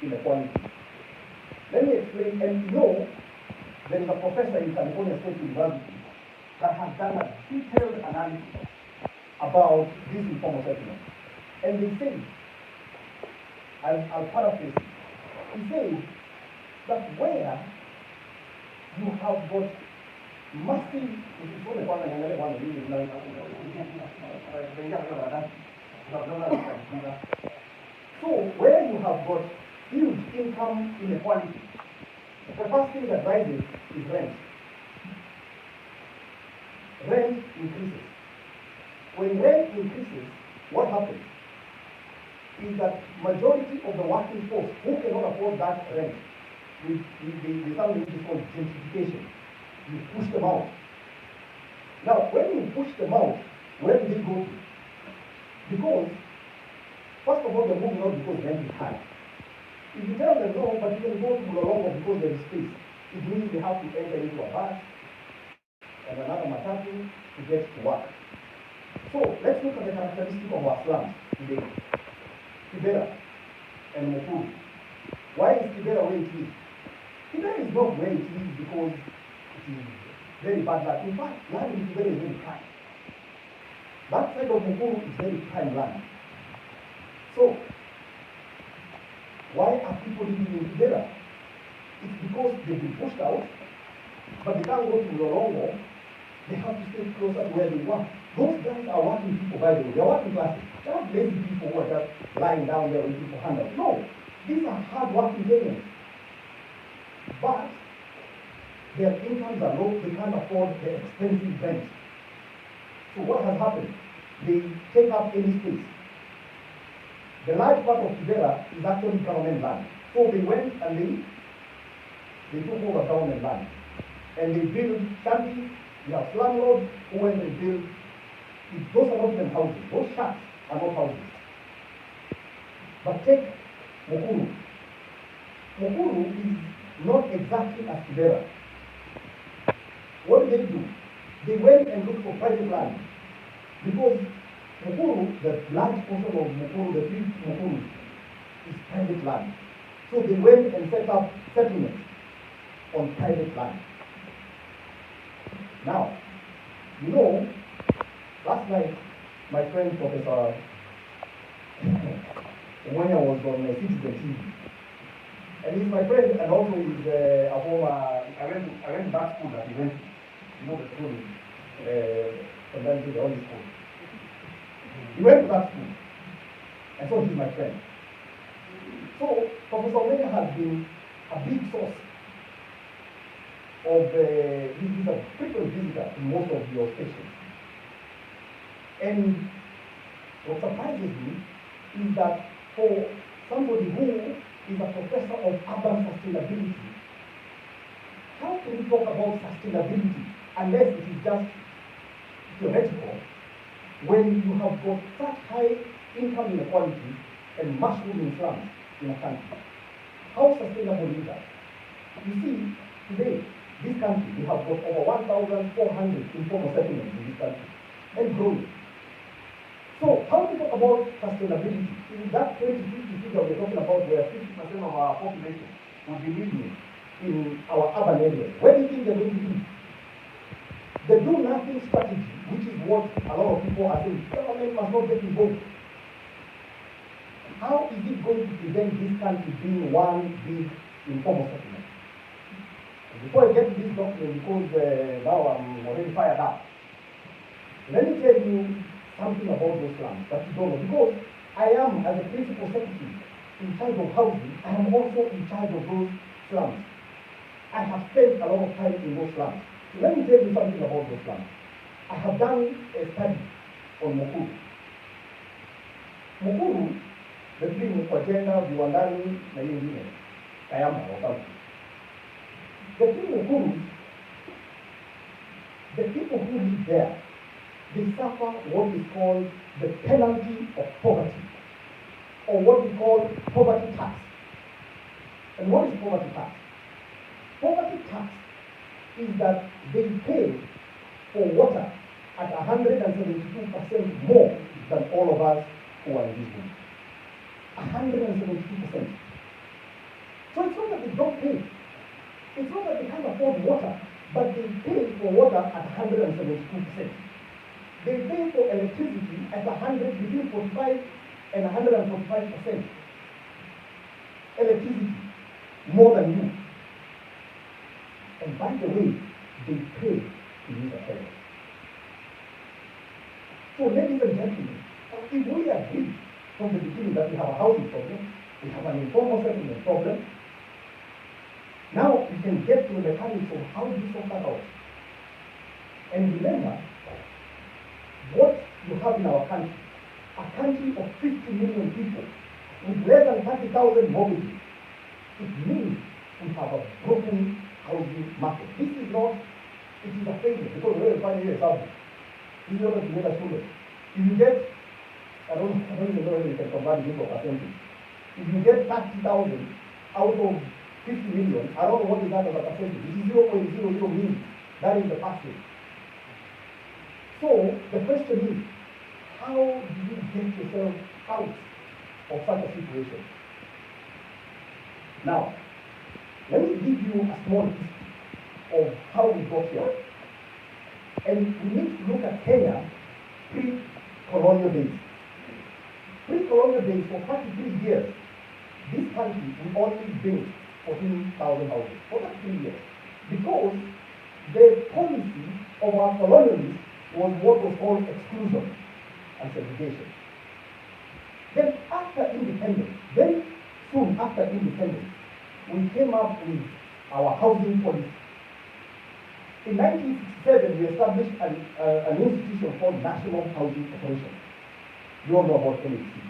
inequality. Let me explain, and you know, there is a professor in California State University that has done a detailed analysis about this informal settlement. And they say, I'll paraphrase it, he says that where you have got massive, so where you have got huge income inequality, the first thing that rises is rent. Rent increases. When rent increases, what happens is that majority of the working force who cannot afford that rent, with something which is called gentrification, you push them out. Now, when you push them out, where do they go to? Because, first of all, they're moving out because rent is high. If you tell them no, but you can go to Lolongo because there is space, it means they have to enter into a bus and another matatu to get to work. So let's look at the characteristic of our slums today. Kibera and Mukuru. Why is Kibera where it is? Kibera is not where it is because it is very bad land. In fact, land in Kibera is very prime. That side of Mukuru is very prime land. So why are people living in Kibera? It's because they've been pushed out, but they can't go to Lolongo. They have to stay closer to where they work. Those guys are working people, by the way. They're working classes. They're not lazy people who are just lying down there waiting for handouts. No, these are hard-working Kenyans. But their incomes are low. They can't afford the expensive rent. So what has happened? They take up any space. The large part of Kibera is actually government land. So they went and they took over government land. And they built shanties. You have landlords who went and built. Those are not even houses. Those shacks are not houses. But take Mukuru. Mukuru is not exactly as Kibera. What did they do? They went and looked for private land. Because Mukuru, the large portion of Mukuru, the big Mukuru, is private land. So they went and set up settlements on private land. Now, you know, last night, my friend Professor Mwanya was on Citizen TV. And he's my friend, and also he's a former, I went to that school that he went to. You know the school, sometimes the only school. He went to that school, and so he's my friend. So, Professor Mwanya has been a big source of he's a frequent visitor in most of your stations. And what surprises me is that for somebody who is a professor of urban sustainability, how can you talk about sustainability unless it is just theoretical when you have got such high income inequality and mushrooming slums in a country? How sustainable is that? You see, today, this country, we have got over 1,400 informal settlements in this country, and growing. So, how do you talk about sustainability? In that 2050 figure we're talking about, where 50% of our population will be living in our urban areas, where do you think they're going to live? The do-nothing strategy, which is what a lot of people are saying, government must not get involved. How is it going to prevent this country being one big informal settlement? Before I get to this document, because now I'm already fired up, let me tell you something about those slums that you don't know. Because I am, as a principal secretary in charge of housing, I am also in charge of those slums. I have spent a lot of time in those slums. So let me tell you something about those slums. I have done a study on Mukuru. Mukuru, between Kwajena, Viwandani, na nyingine, Kayamba or something. The thing with Mukuru, the people who live there, they suffer what is called the penalty of poverty, or what we call poverty tax. And what is poverty tax? Poverty tax is that they pay for water at 172% more than all of us who are in this room. 172%. not that they don't pay. It's not that they can't afford water, but they pay for water at 172%. They pay for electricity at between 45 and 145%. Electricity, more than you. And by the way, they pay to use a toilet. So ladies and gentlemen, if we agree from the beginning that we have a housing problem, we have an informal settlement problem, now we can get to the mechanics of how we sort that out. And remember, what you have in our country, a country of 50 million people with less than 30,000 mortgages, it means we have a broken housing market. This is not, it is a failure, because we're finding a housing. This is not a tomato sugar. If you get, I don't even know whether you can convert it into a percentage. If you get 30,000 out of 50 million, I don't know what is that as a percentage. It is 0.00 million. That is the tax rate. So the question is, how do you get yourself out of such a situation? Now, let me give you a small history of how we got here. And we need to look at Kenya pre-colonial days. Pre-colonial days, for 33 years, this country will only build 14,000 houses for 33 years. Because the policy of our colonialists was what was called exclusion and segregation. Then after independence, very soon after independence, we came up with our housing policy. In 1967, we established an institution called National Housing Corporation. You all know about NHC.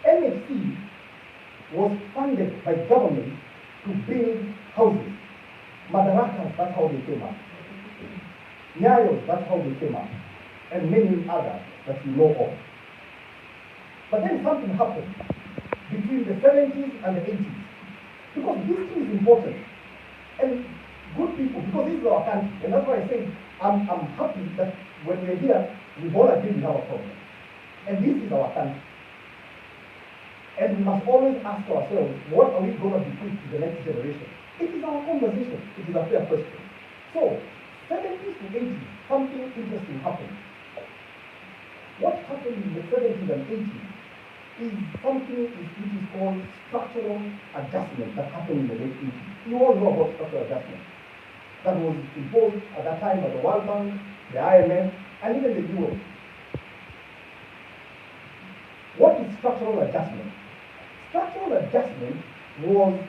NHC was funded by government to build houses. Madarakas, that's how they came up. Nyayos, that's how they came up. And many others that you know of. But then something happened between the 70s and the 80s. Because history is important. And good people, because this is our country. And that's why I say I'm happy that when we're here, we all agree we have a problem. And this is our country. And we must always ask ourselves, what are we going to bequeath to the next generation? It is our conversation. It is a fair question. So, 70s to 80s, something interesting happened. What happened in the 70s and 80s is something which is called structural adjustment that happened in the late 80s. You all know about structural adjustment. That was imposed at that time by the World Bank, the IMF, and even the UN. What is structural adjustment? Structural adjustment was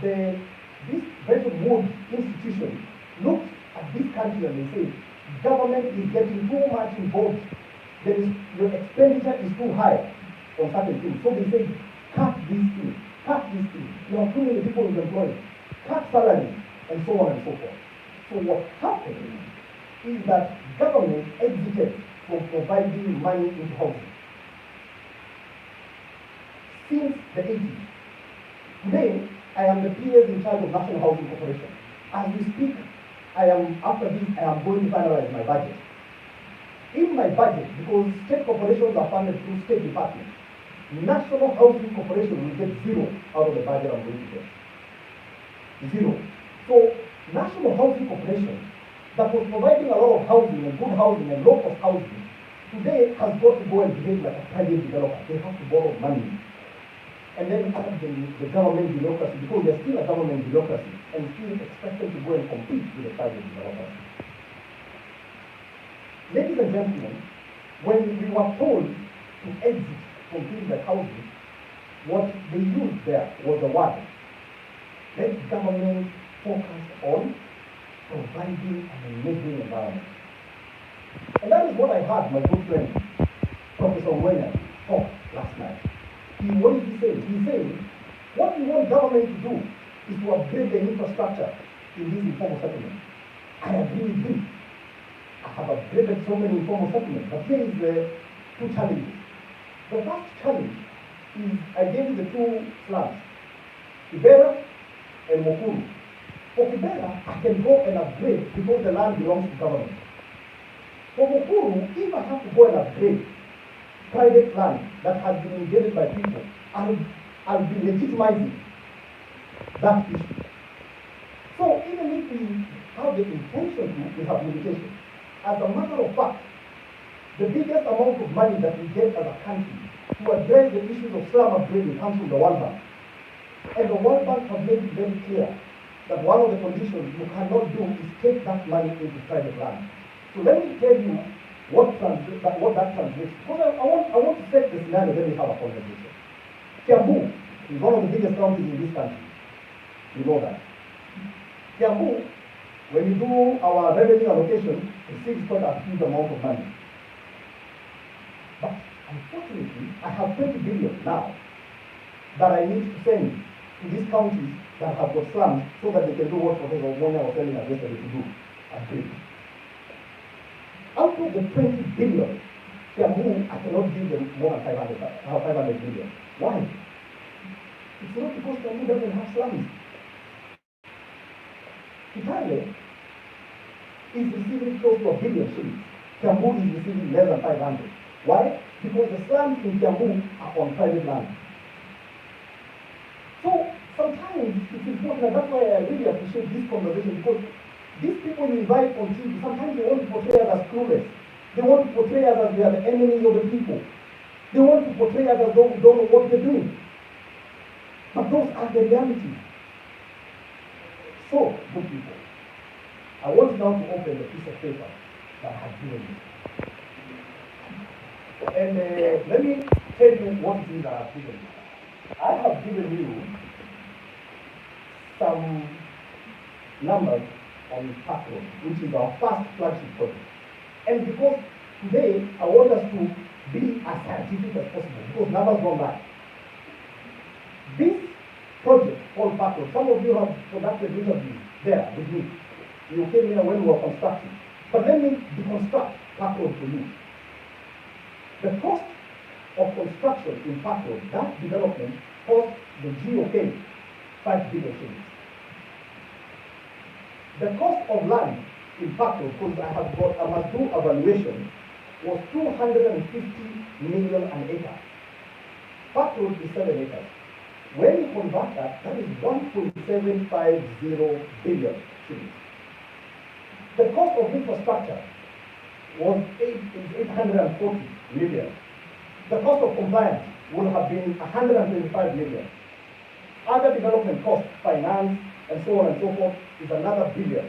this Bretton Woods institution looked at this country and they said, government is getting too much involved. Your expenditure is too high on certain things. So they say, cut these things, cut these things. You have too many people in employment, cut salaries, and so on and so forth. So what happened is that government exited from providing money into housing. Since the 80s. Today, I am the PS in charge of National Housing Corporation. As we speak, after this, I am going to finalize my budget. In my budget, because state corporations are funded through state departments, National Housing Corporation will get zero out of the budget I'm going to get. Zero. So, National Housing Corporation, that was providing a lot of housing and good housing and low-cost housing, today has got to go and behave like a private developer. They have to borrow money. And then add the government bureaucracy, because they're still a government bureaucracy, and still expected to go and compete with the private developers. Ladies and gentlemen, when we were told to exit from things like housing, what they used there was the word, let government focus on providing an enabling environment. And that is what I heard my good friend, Professor Wenya, talk last night. What is he saying? He's saying, what we want government to do is to upgrade the infrastructure in these informal settlements. I agree with him. I have upgraded so many informal settlements, but here is the two challenges. The first challenge is, I gave you the two slums, Kibera and Mukuru. For Kibera, I can go and upgrade because the land belongs to government. For Mukuru, if I have to go and upgrade private land that has been invaded by people, I'll be legitimizing that issue. So even if we have the intention to, we have limitations. As a matter of fact, the biggest amount of money that we get as a country to address the issues of slum upgrading comes from the World Bank. And the World Bank has made it very clear that one of the conditions you cannot do is take that money into private land. So let me tell you what that translates. Because I want to set the scenario, then we have a conversation. Kiambu is one of the biggest counties in this country. You know that. Kiambu, when you do our revenue allocation, receives quite a huge amount of money. But unfortunately, I have 20 billion now that I need to send to these counties that have got slums so that they can do what Professor Omonia was telling us yesterday to do. Agree. Out of the 20 billion, Kiambu, I cannot give them more than 500 billion. Why? It's not because Kiambu doesn't have slums. Kitale is receiving close to 1 billion shillings. Kiambu is receiving less than 500. Why? Because the slums in Kiambu are on private land. So sometimes it's important, and that's why I really appreciate this conversation, because these people you invite on TV, sometimes they want to portray us as clueless. They want to portray us as we are the enemies of the people. They want to portray us as though we don't know what they're doing. But those are the realities. So, good people, I want now to open the piece of paper that I have given you. And let me tell you what it is that I have given you. I have given you some numbers on Park Road, which is our first flagship project. And because today I want us to be as scientific as possible, because numbers don't lie. This project called Park Road, some of you have conducted interviews there with me. You came here when we were constructing. But let me deconstruct Park Road for you. The cost of construction in Park Road, that development cost the GOK 5 billion shillings. The cost of land in Park Road, because I must do evaluation, was 250 million an acre. Park Road is 7 acres. When you convert that, that is 1.750 billion shillings. The cost of infrastructure was 840 million. The cost of compliance would have been 125 million. Other development costs, finance, and so on and so forth, is another billion.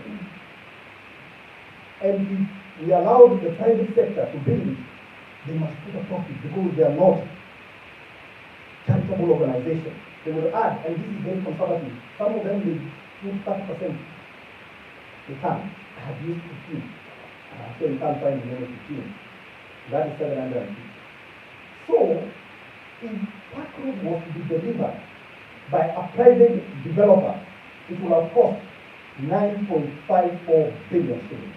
And if we allowed the private sector to build it, they must put a profit because they are not charitable organizations. They will add, and this is very conservative, some of them will put 30% return. I have used 15. So you can't find the name of 15. That is 750. So, if Park Road was to be delivered by a private developer, it will have cost 9.54 billion shillings.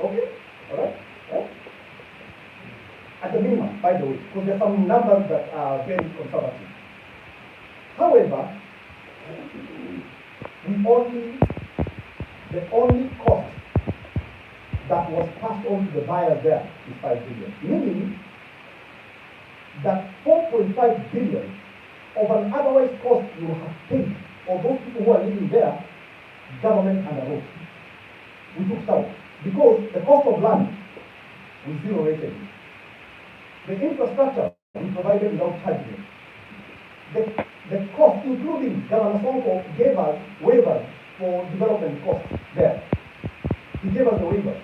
Okay? Alright? Right? At the minimum, by the way, because there are some numbers that are very conservative. However, the only cost that was passed on to the buyers there is 5 billion. Meaning that 4.5 billion of an otherwise cost you have paid for those people who are living there, government underwrote. We took out. Because the cost of land was zero rated. The infrastructure we provided without charging. The cost, including Governor Sonko, gave us waivers for development costs there. He gave us the waivers.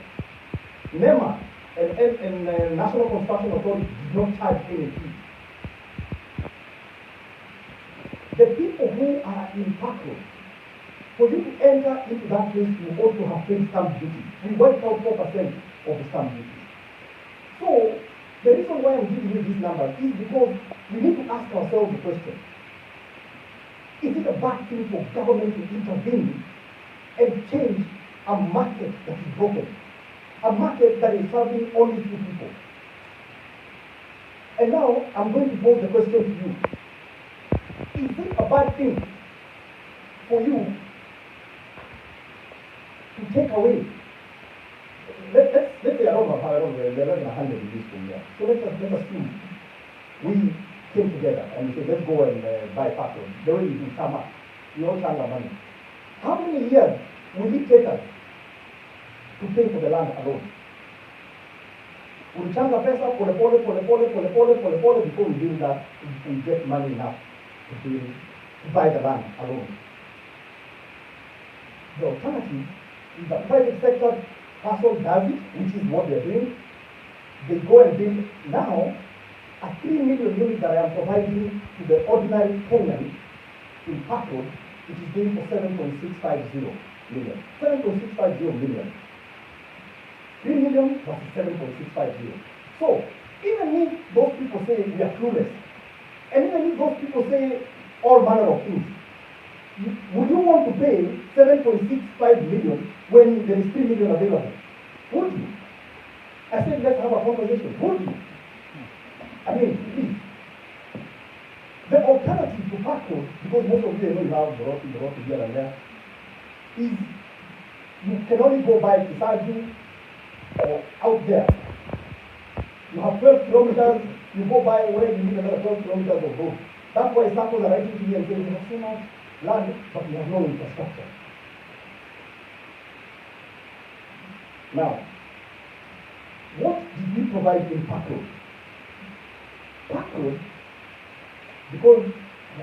NEMA and National Construction Authority did not charge any fee. The people who are in Park Road, for you to enter into that place, you also have paid stamp duty. We wiped out 4% of the stamp duty. So, the reason why I'm giving you these numbers is because we need to ask ourselves the question: is it a bad thing for government to intervene and change a market that is broken? A market that is serving only few people. And now, I'm going to pose the question to you. Is it a bad thing for you to take away? Let's say I don't know, we're less than 100 in this room here. So let's assume we came together and said, let's go and buy Parkroad. The way you come up, you all changa money. How many years will it take us to pay for the land alone? Ulichanga pesa pole pole before we do that, we get money enough to buy the land alone. The alternative is the private sector hustle does it, which is what they're doing. They go and build now a 3 million unit that I am providing to the ordinary Kenyan in Parkroad, which is going for 7.650 million. 7.650 million. 3 million versus 7.650. So, even if those people say we are clueless, and even if those people say all manner of things, would you want to pay 7.65 million when there is 3 million available? Would you? I said, let's have a conversation. Would you? I mean, please. The alternative to Parkroad, because most of you know you have the road here and there, is you can only go by Kisaju or out there. You have 12 kilometers, you go by where you need another 12 kilometers of road. That's why SACCOs are writing to me and saying, we have so much land, but we have no infrastructure. Now, what did we provide in Parkroad? Parkroad, because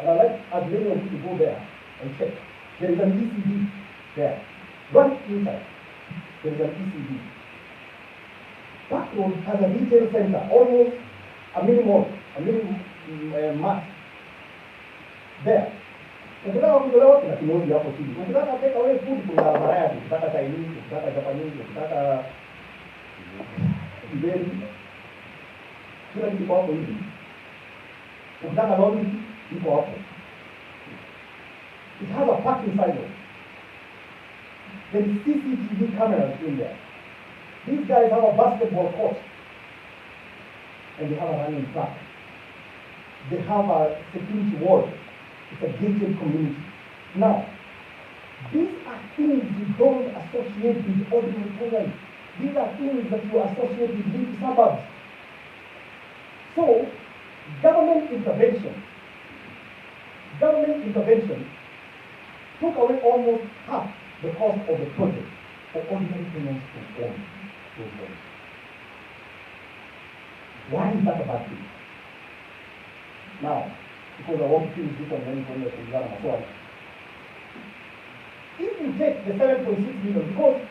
I like as many of you to go there and check. There is an ECD there. Right inside, there is an ECD. Parkroad has a retail center, almost a minimum mass there. Ukitaka kuelewa kuna kinyozi hapo chini. Ukitaka take away food kuna variety, ukitaka Chinese, ukitaka Japanese, ukitaka Iberi. Kila kitu kwa hapo hivi. Ukitaka laundry iko hapo. It has a parking sidewalk. There is CCTV cameras in there. These guys have a basketball court. And they have a running track. They have a security wall. It's a gated community. Now, these are things you don't associate with ordinary Kenyans. These are things that you associate with big suburbs. So, government intervention took away almost half the cost of the project for ordinary Kenyans to own those homes. Why is that a bad thing? Now, because I want to finish this one when you exam as well. If you take the 7.6 million, because,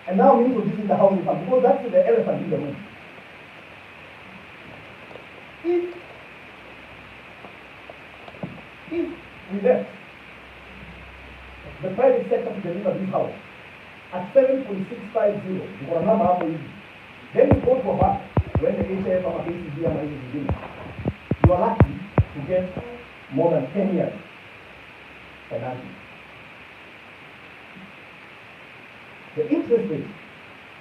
and now we introducing the housing fund, because that's the elephant in the room. If we left the private sector to deliver this house at 7.650, because I'm not halfway easy, then you go to a bank, when the HF or KCB and KCB, you are lucky to get more than 10 years financing. The interest rate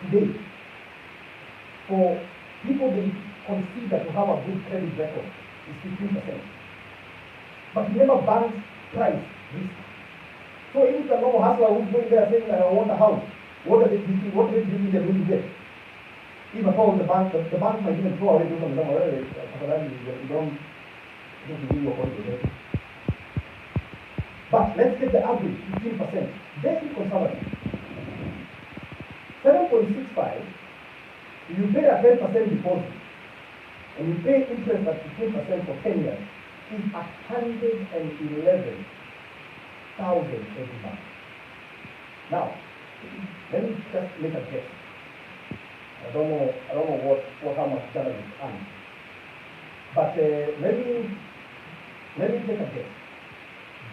today for people they consider to have a good credit record is 15%. But remember banks price risk. So if the normal hustler who's going there saying that I want a house, what do they think they're going to get? If at all the bank might even throw away those on the number, you don't do your point. But let's take the average, 15%. Very conservative. 7.65, you pay a 10% deposit, and you pay interest at 15% for 10 years, is 111,000 every month. Now, let me just make a guess. I don't know how much salaries earn. But let me take a guess.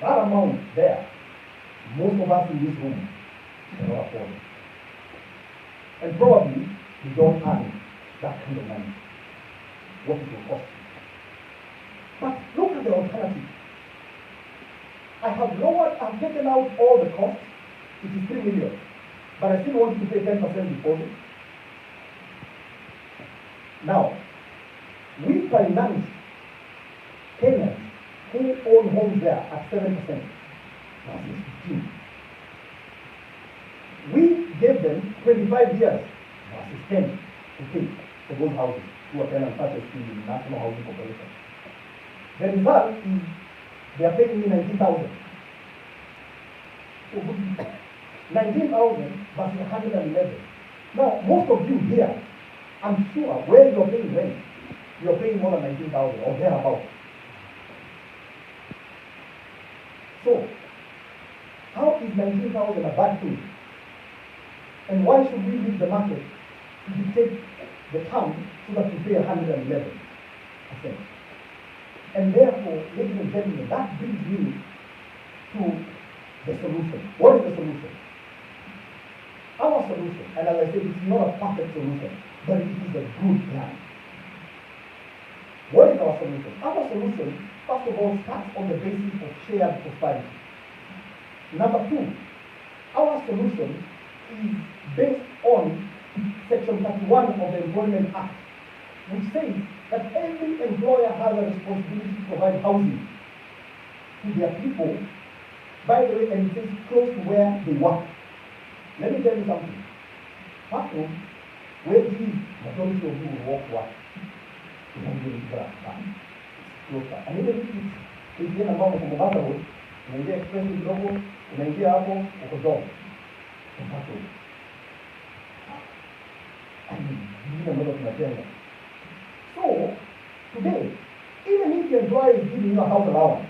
That amount there, most of us in this room cannot afford it. And probably we don't earn that kind of money. What it will cost you. But look at the alternative. I've taken out all the costs, it is 3 million. But I still want you to pay 10% deposit. Now, we finance Kenyans who own homes there at 7%. That is 15. We gave them 25 years versus 10 to pay for those houses who are tenant purchased in the National Housing Corporation. The result is they are paying me 19,000. So 19,000 versus 111. Now, most of you here, I'm sure where you're paying rent, you're paying more than 19,000 or thereabouts. So, how is 19,000 a bad thing? And why should we leave the market to dictate the term so that we pay 111%? And therefore, ladies and gentlemen, that brings me to the solution. What is the solution? Our solution, and as I said, it's not a perfect solution, but it is a good plan. What is our solution? Our solution, first of all, starts on the basis of shared prosperity. Number two, our solution is based on Section 31 of the Employment Act, which says that every employer has a responsibility to provide housing to their people, by the way, and it says close to where they work. Let me tell you something. Back home, where the majority of you will work, you don't really grab that. Closer. And even if it's in a moment from Mombasa Road, unaingia express kidogo, unaingia hapo, uko Dom. Mombasa Road. So, today, even if the employer is giving you a house allowance,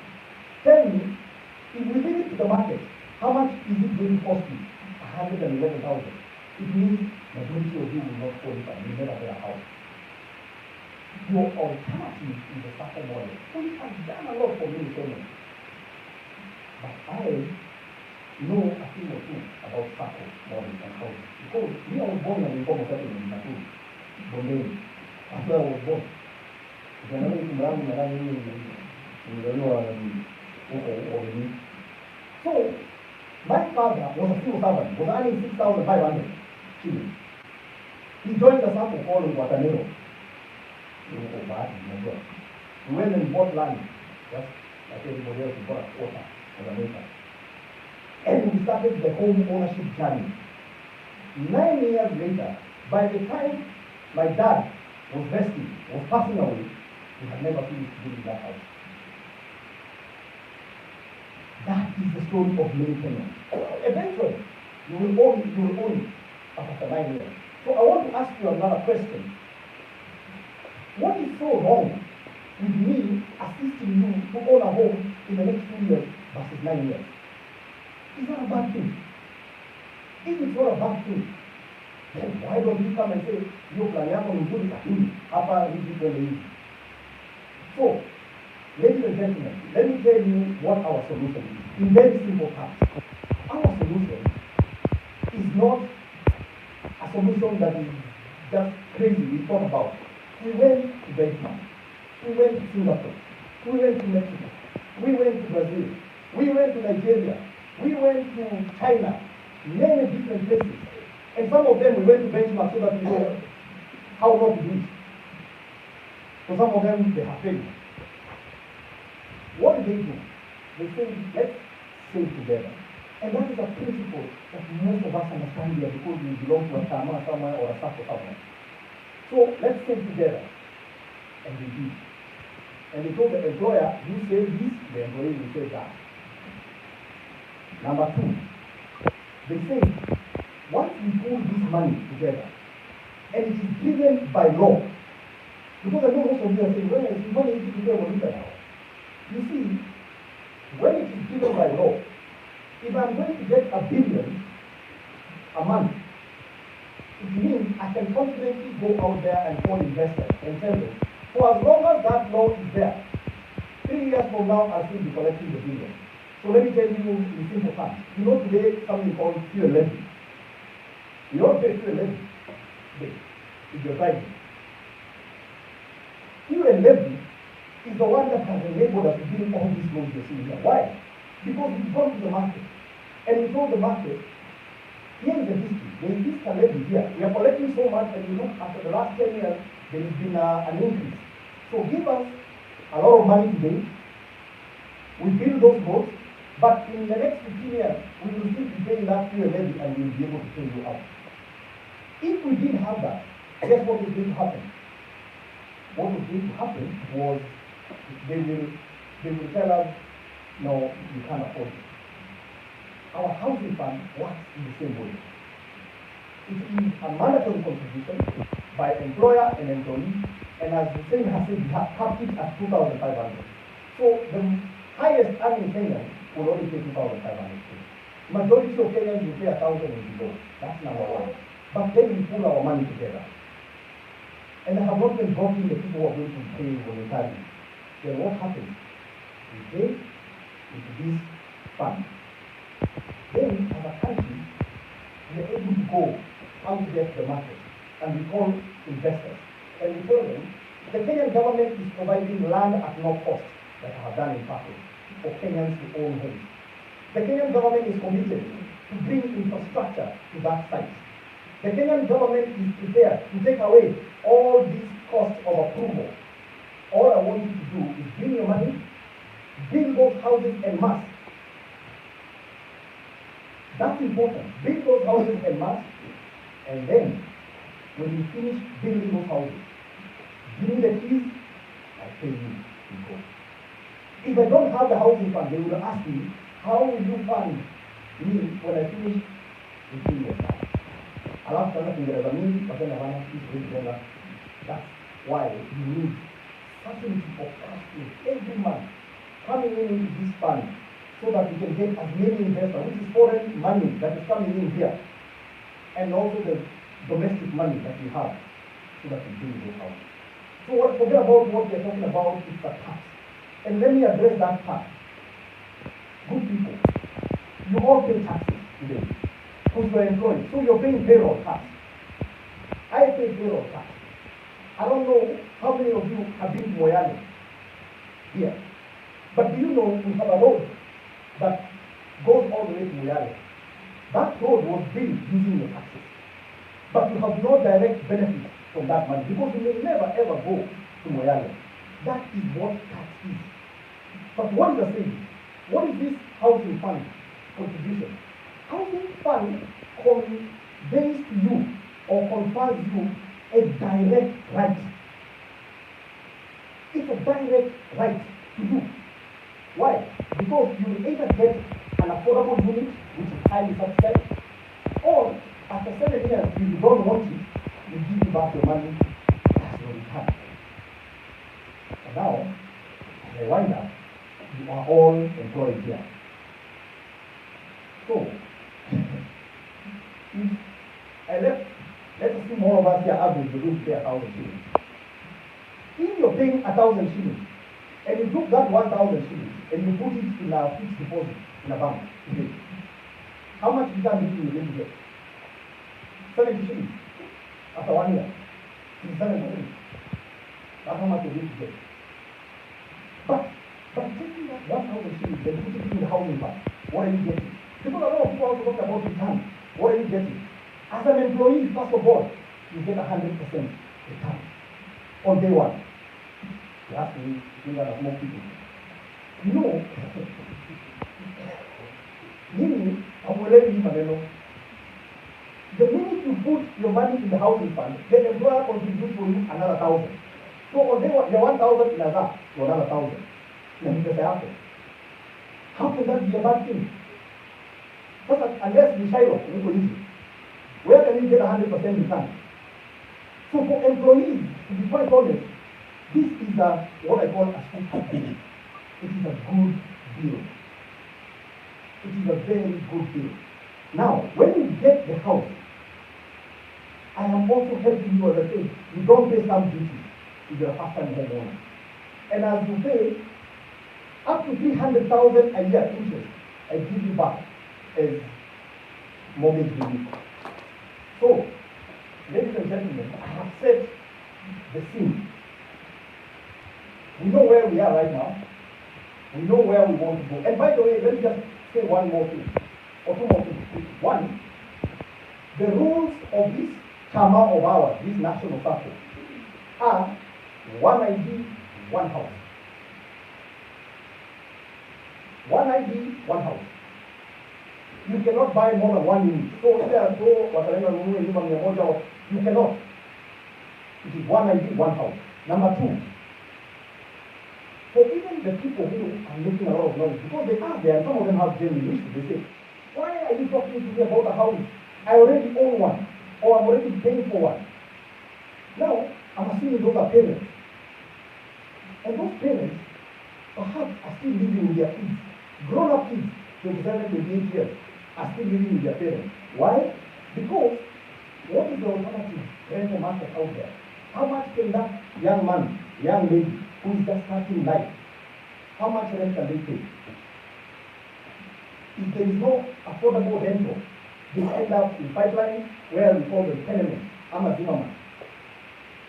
tell me, if we bring it to the market, how much is it going to cost you? 111,000. It means majority of you will not qualify. You never get a house. Your alternative is the SACCO model. So it has done a lot for many Kenyans. But I know a thing or two about SACCO model and housing. Because me, I was born in an informal settlement in Nakuru, Bombay. That's where I was born. So, my father was a civil servant, was earning 6,500 shillings. He joined the SACCO called Guatanero. We went and bought land, just like everybody else, we bought a quarter as a maker. And we started the home ownership journey. 9 years later, by the time my dad was resting, was passing away, we had never finished building that house. That is the story of many Kenyans. Eventually, you will own it after 9 years. So I want to ask you another question. What is so wrong with me assisting you to own a home in the next 2 years versus 9 years? Is that a bad thing? If it's not a bad thing, then why don't you come and say, you plan yako ni nzuri lakini hapa hivi twende hivi. So, ladies and gentlemen, let me tell you what our solution is. In very simple terms, our solution is not a solution that is just crazy we thought about. We went to Vietnam, we went to Singapore, we went to Mexico, we went to Brazil, we went to Nigeria, we went to China, many different places. And some of them we went to benchmark so that we know how not to do it. So some of them, they have failed. What do? They say, let's save together. And that is a principle that most of us understand here because we belong to a Tama somewhere or a SACCO somewhere. So let's save together. And we did. And they told the employer, you save this, the employee will save that. Number two, they say, once we pool this money together, and it is driven by law, because I know most of you are saying, well, it's money is together. You see, when it is driven by law, if I'm going to get $1 billion a month, it means I can confidently go out there and call investors and tell them, for as long as that law is there, 3 years from now, I'll still be collecting the billion. So let me tell you in simple terms. You know today something called fuel levy. You don't pay fuel levy. If you're driving. Fuel levy is the one that has enabled us to build all these roads you're seeing here. Why? Because we've gone to the market. And we told the market, here is the history. There is this levy here. We are collecting so much, and you look after the last 10 years, there has been an increase. So give us a lot of money today. We build those roads. But in the next 15 years, we will still be paying that fuel levy and we will be able to pay you out. If we didn't have that, guess what was going to happen? What was going to happen was they will, they will tell us, no, you can't afford it. Our housing fund works in the same way. It is a mandatory contribution by employer and employee, and as the same has said, we have capped it at 2,500. So the highest earning Kenyan will only pay 2,500. Majority of Kenyans will pay 1,000 and below. That's number one. But then we pull our money together. And I have not been talking the people who are going to pay voluntarily. Then what happens? We pay into this fund. Then, as a country, we are able to go out there to the market, and we call investors. And we tell them, the Kenyan government is providing land at no cost, like I have done in Paco, for Kenyans to own homes. The Kenyan government is committed to bring infrastructure to that site. The Kenyan government is prepared to take away all these costs of approval. All I want you to do is bring your money, build those houses en masse. That's important. Build those houses en masse, and then when you finish building those houses, give me the keys, I pay you to go. If I don't have the housing fund, they will ask me, how will you fund me when I finish in 3 years' time? Alafu tutaanza Kiingereza mingi, wakaenda wana kujenga. That's why you need certainty of cash flow every month coming into this fund, so that we can get as many investors, which is foreign money that is coming in here, and also the domestic money that we have, so that we build those houses. So forget about what we are talking about, it's a tax. And let me address that part. Good people, you all pay taxes today, because you are employed, so you're paying payroll tax. I pay payroll tax. I don't know how many of you have been to Moyale here, but do you know we have a road that goes all the way to Moyale? That road was built using your taxes, but you have no direct benefit from that money, because you may never ever go to Moyale. That is what tax is. But what is the saving? What is this housing fund contribution? Housing fund conveys to you or confers you a direct right. It's a direct right to you. Why? Because you will either get an affordable unit, which is highly subsidized, or after 7 years, if you don't want it, we give you back your money as your return. And now, as I wind up, you are all employed here. So, let's assume all of us here average the room pay 1,000 shillings. If you're paying 1,000 shillings, and you took that 1,000 shillings and you put it in a fixed deposit in a bank today, how much return do you think you're going to get? 70 shillings after 1 year. 7 shillings. That's how much you're going to get. But taking that 1,000 shillings and putting it in the housing fund, what are you getting? Because a lot of people also talk about return. What are you getting? As an employee, first of all, you get 100% return on day one. You have to think that more people. You know, meaning, the minute you put your money in the housing fund, the employer contributes for you another 1,000. So on day one, the 1,000 in Azar to another 1,000. How can that be a bad thing? Unless we Shiloh, where can you get 100% return? So for employees, to be quite honest, this is what I call a super deal. It is a good deal. It is a very good deal. Now, when you get the house, I am also helping you, as I say, you don't pay stamp duty if you're a first-time homeowner. And as you pay up to 300,000 a year interest, I give you back as mortgage relief. So, ladies and gentlemen, I have set the scene. We know where we are right now. We know where we want to go. And by the way, let me just say one more thing, or two more things. One, the rules of this Chama of ours, this national circle, are one ID, one house. One ID, one house. You cannot buy more than one unit. So you cannot. It is one ID, one house. Number two, the people who are making a lot of noise, because they are there, and some of them have genuine issues, they say, why are you talking to me about a house? I already own one, or I'm already paying for one. Now, I'm assuming those are parents. And those parents, perhaps, are still living with their kids. Grown-up kids, 27, 28 years, are still living with their parents. Why? Because, what is the alternative rental market out there? How much can that young man, young lady, who is just starting life, how much rent can they pay? If there is no affordable rental, they end up in pipeline where we call them tenements, Zimmerman.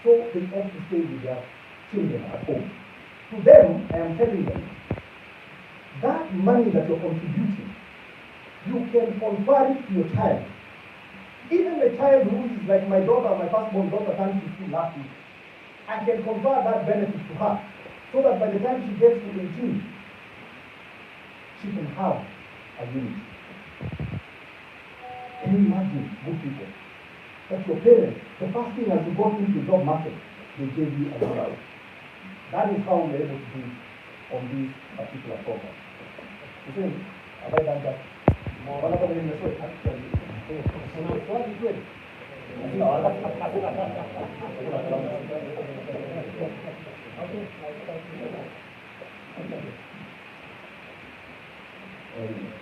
So they have to stay with their children at home. To them, I am telling them, that money that you're contributing, you can confer it to your child. Even the child who is like my daughter, my firstborn daughter, turned 15 last week, I can confer that benefit to her, so that by the time she gets to 18, she can have a unit. Can you imagine, good people, that your parents, the first thing as you got into the job market, they gave you a job. That is how we're able to do it on this particular program. You see, have I done that? One of them in the switch, actually. What is it?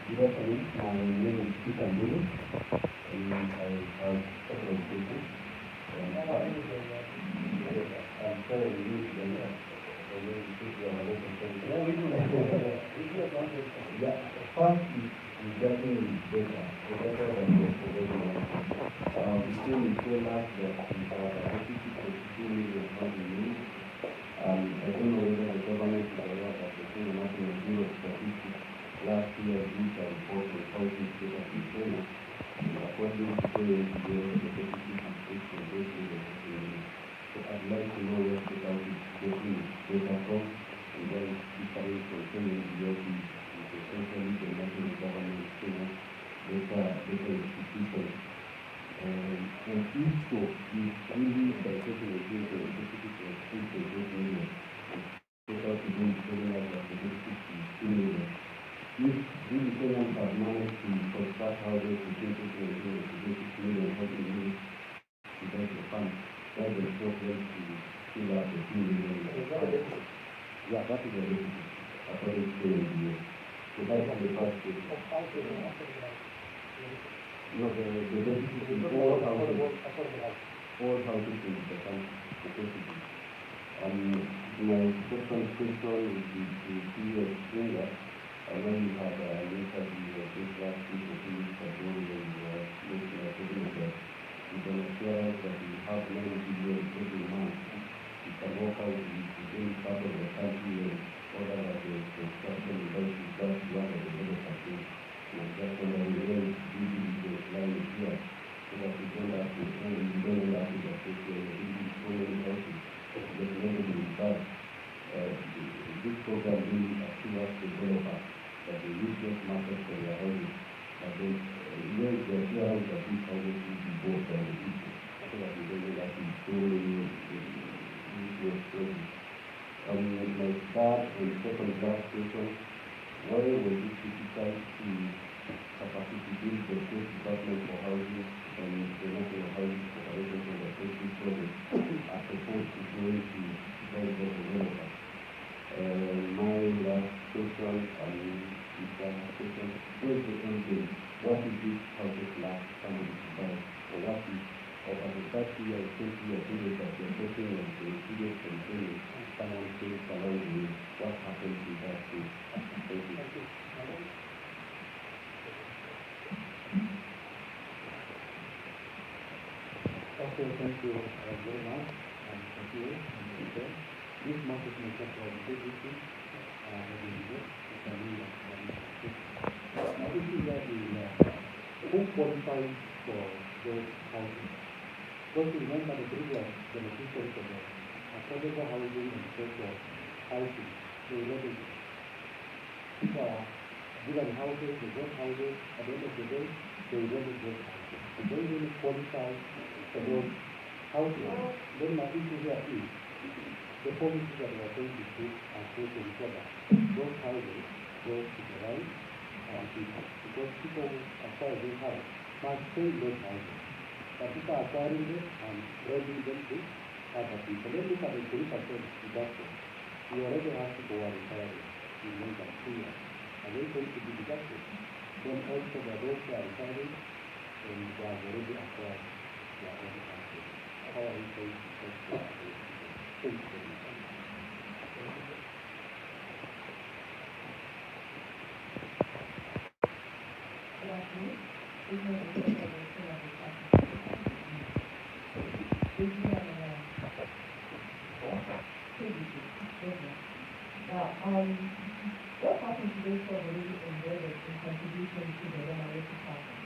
Good afternoon. My name is Peter Mbulu, and I have a couple of questions. I'm sorry, first is regarding data that was provided. Still we told us that we have a capacity for 2 million housing. I don't know whether the government is aware of the National Bureau of Statistics last year did a report on housing data in Kenya. According to Kenya, the deficit is 8.8 million. So I'd like to know where the government is getting data from, and then different from Kenya agencies, essentially the national government, Kenya, data institutions. And if so, if really by taking a case of the deficit of 8.8 million, total to do Kenya that the deficit is 2 million. If really Kenyans have managed to construct houses between 2 million housing units without the fund, why the problem to fill up the 2 million? Yeah, that is a deficit, according to the NGO. So that's the first question. No, the deficit is all houses in the country. My second question is to P.S. Springer. When you had an interview with this last week or 2 weeks ago, when you were making a statement that you can assure us that you have 9 billion every month. You can walk out within part of the country and order that the construction industry does one of the better countries. And just wondering where the line is here, so that we don't have to end up with a social so many houses that never been done. This program really assures the developer that they will get market for their houses, but then where is the assurance that these houses will be bought by the people, so that we don't end up with so many projects. My third and second last question, why was it difficult to capacity build the State Department for Housing and the National Housing Corporation for the safety project as opposed to going to very good developers? My last question, what is the end game? What is this houses last somebody to buy? Or what is, or as a 30 year, 20 year period that you're talking of the period continuing, someone says along the way, what happens with that thing? Thank you. Okay, thank you very much. Thank you. This market may come from integrity, now, this is that who qualifies for those housing? Because remember the previous beneficiaries of the affordable housing and social housing, they already people are given houses, they got houses, at the end of the day, they already get houses. They don't really qualify for those housing. Then my issue here is, the policies that we are going to do are going to ensure that those houses go to the right people. Because people who acquire those houses must pay those houses. But people are acquiring them and renting them to other people. Then look at the 3% deduction. You already have people who are retiring in more than 2 years. And they're going to be deducted. Then also the those who are retiring and they have already acquired their own houses. How are you going to take care of this? Thank you very much. What happened today for the lady embedded in contribution to the Roma Department,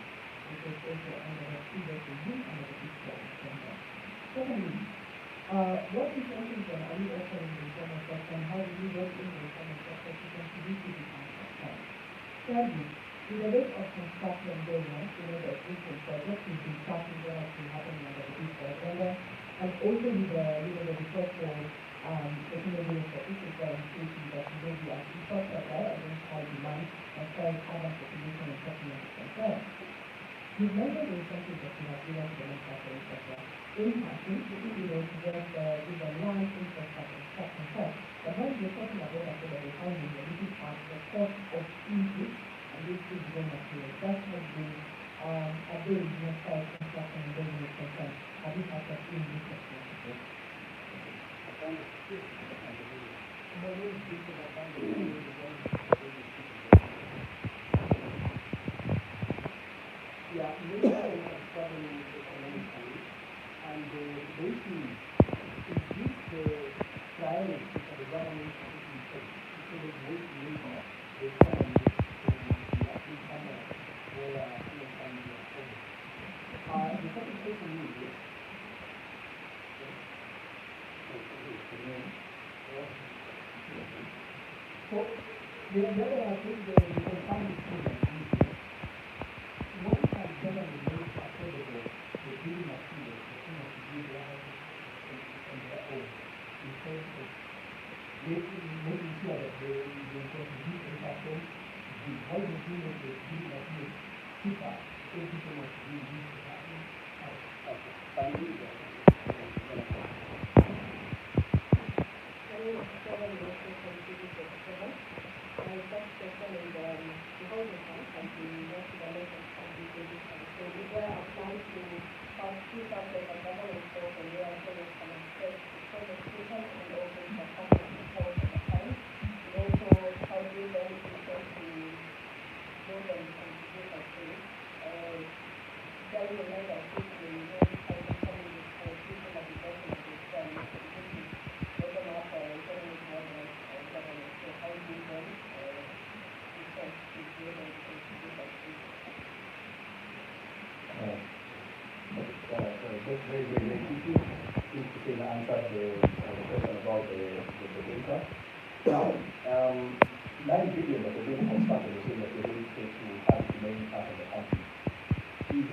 which is also under the previous regime under the fiscal agenda? Secondly, what incentives then are you offering the informal sector and how do you work in the informal sector to contribute to the informal sector? Thirdly, with the rate of construction going on, the existing project is being started what has been happening under the fiscal agenda, and also with the request for technology for physical education that may be as important against high demand as far as urban population and settlement is concerned. You've mentioned the incentives that you have given to the manufacturing sector. In passing, to just with the land infrastructure construction first, but when we're talking about affordable housing, we're looking at the cost of input and this is raw materials. That's not been a very necessary construction and building is concerned. Have you had that in this sector? Yeah, maybe I was struggling economically, and basically, is this the priority for the government to put in place? Because of way to make the economy to actually come up where the economy is over. The second question is this. So, the other I think the confined students, what has generally made affordable the building materials, the thing to build their houses on their own, in terms of making sure that they contribute in that home, the housing unit, the building materials cheaper, so people must be used to that. Very quickly, if you can answer the question about the data. Now, 9 billion that are being constructed, so that we're going to have the main part of the country, is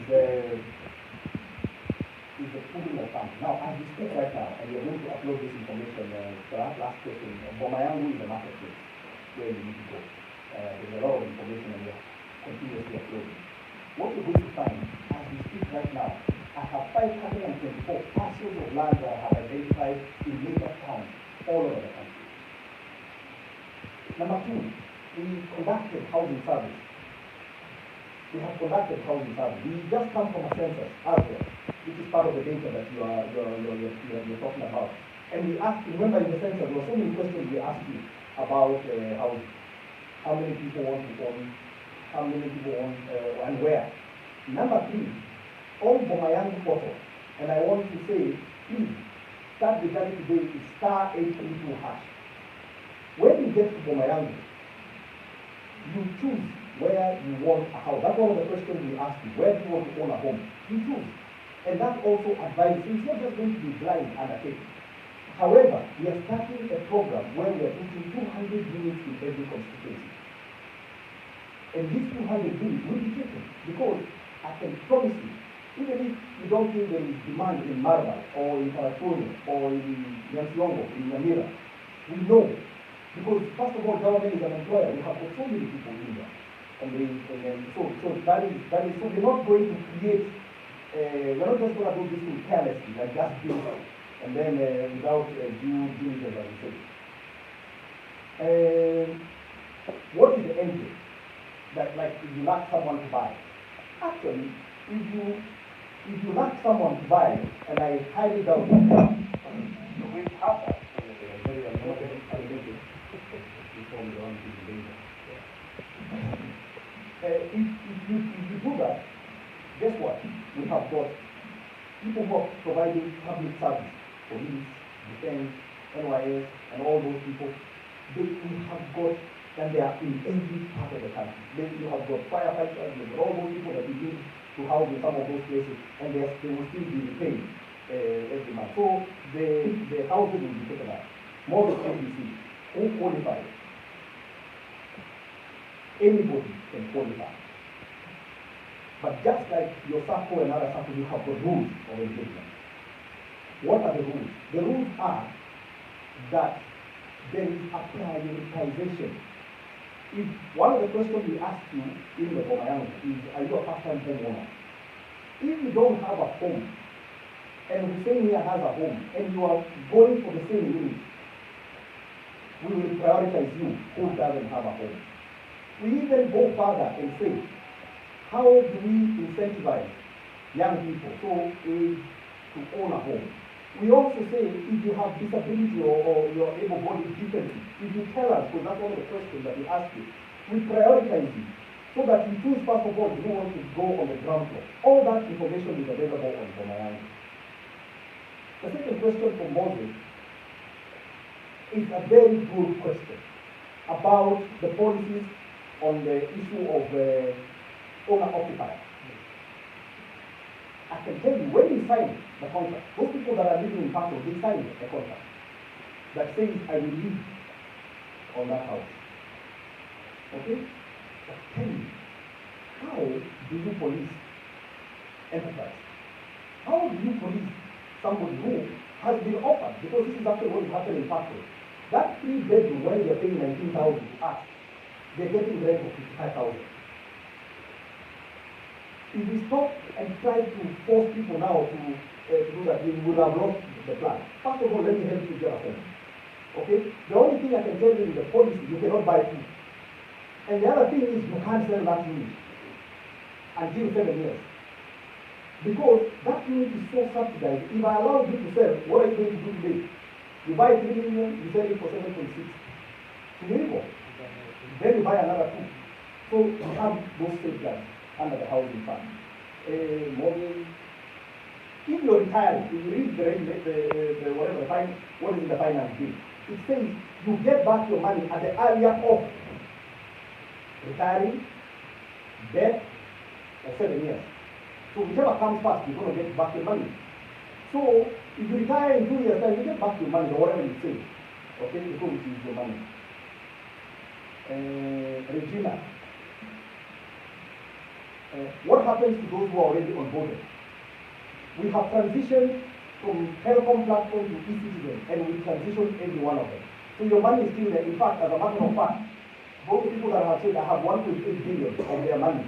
the pooling of funds. Now, as we speak right now, and we are going to upload this information, perhaps last question, Bomayangu is a marketplace where you need to go. There's a lot of information and we are continuously uploading. What we're going to find, as we speak right now, I have 524 parcels of land that I have identified in major towns all over the country. Number 2, we conducted housing survey. We have conducted housing survey. We just come from a census as well, which is part of the data that you're talking about. And we asked, remember in the census, there were so many questions we asked you about housing. How many people want to own, how many people own, and where. Number 3, on Bomayangu portal, and I want to say, please, start the journey today is *832#. When you get to Bomayangu, you choose where you want a house. That's one of the questions we ask you. Where do you want to own a home? You choose. And that also advises. It's not just going to be blind undertaking. However, we are starting a program where we are putting 200 units in every constituency. And these 200 units will be taken because I can promise you, Even if you don't think there is demand in Marba or in California or in Nyansiongo, in Namira, we know. Because first of all, government is an employer. We have got so many people in there. So that is, so we're not going to create, we're not just going to do this thing carelessly, like just do it, and then without due diligence, as we say. What is the end game? That, like, if you lack someone to buy. Actually, if you lack someone to buy, and I highly doubt that, we have that. If you do that, guess what? We have got people who are providing public service, police, defense, NYS, and all those people. We have got, and they are in every part of the country. You have got firefighters, you have all those people that you need to house in some of those places, and they will still be repaid every month. So the housing will be taken up. More than ABC, who qualifies? Anybody can qualify. But just like your SACCO and other SACCO, you have the rules of engagement. What are the rules? The rules are that there is a prioritization. If one of the questions we ask you in the Bomayang is, are you a first-time homeowner? If you don't have a home, and Hussein here has a home, and you are going for the same unit, we will prioritize you who doesn't have a home. We even go further and say, how do we incentivize young people to own a home? We also say, if you have disability or you're able-bodied differently, if you tell us, because that's one of the questions that we ask you, we prioritize you so that you choose, first of all, who wants to go on the ground floor. All that information is available on Bomayang. The second question from Moses is a very good question about the policies on the issue of owner-occupier. I can tell you, when we signed the contract, those people that are living in Paso, they signed a contract that says, I will live on that house. Okay? But tell me, how do you police enterprise? How do you police somebody who has been offered? Because this is actually what is happening in Paso. That 3-bedroom, when they're paying 19,000 to us, they're getting rent of 55,000. If we stop and try to force people now to do that, we will have lost the plan. First of all, let me help you get a home. Okay? The only thing I can tell you is the policy, you cannot buy food. And the other thing is you can't sell that unit until 7 years. Because that unit is so subsidized. If I allow you to sell, what are you going to do today? You buy 3 million, you sell it for 7.6. Then you buy another 2. So you have those safeguards under the housing fund. Mortgage. If you're retiring, if you read the whatever, what is in the finance bill, it says you get back your money at the earlier of retiring, death, or 7 years. So whichever comes first, you're going to get back your money. So if you retire in 2 years' time, you get back your money or whatever you say. Okay, because it is your money. Regina. What happens to those who are already on board? We have transitioned from telecom platform to e-citizen, and we transitioned every one of them. So your money is still there. In fact, as a matter of fact, those people that have said I have 1.8 billion of their money,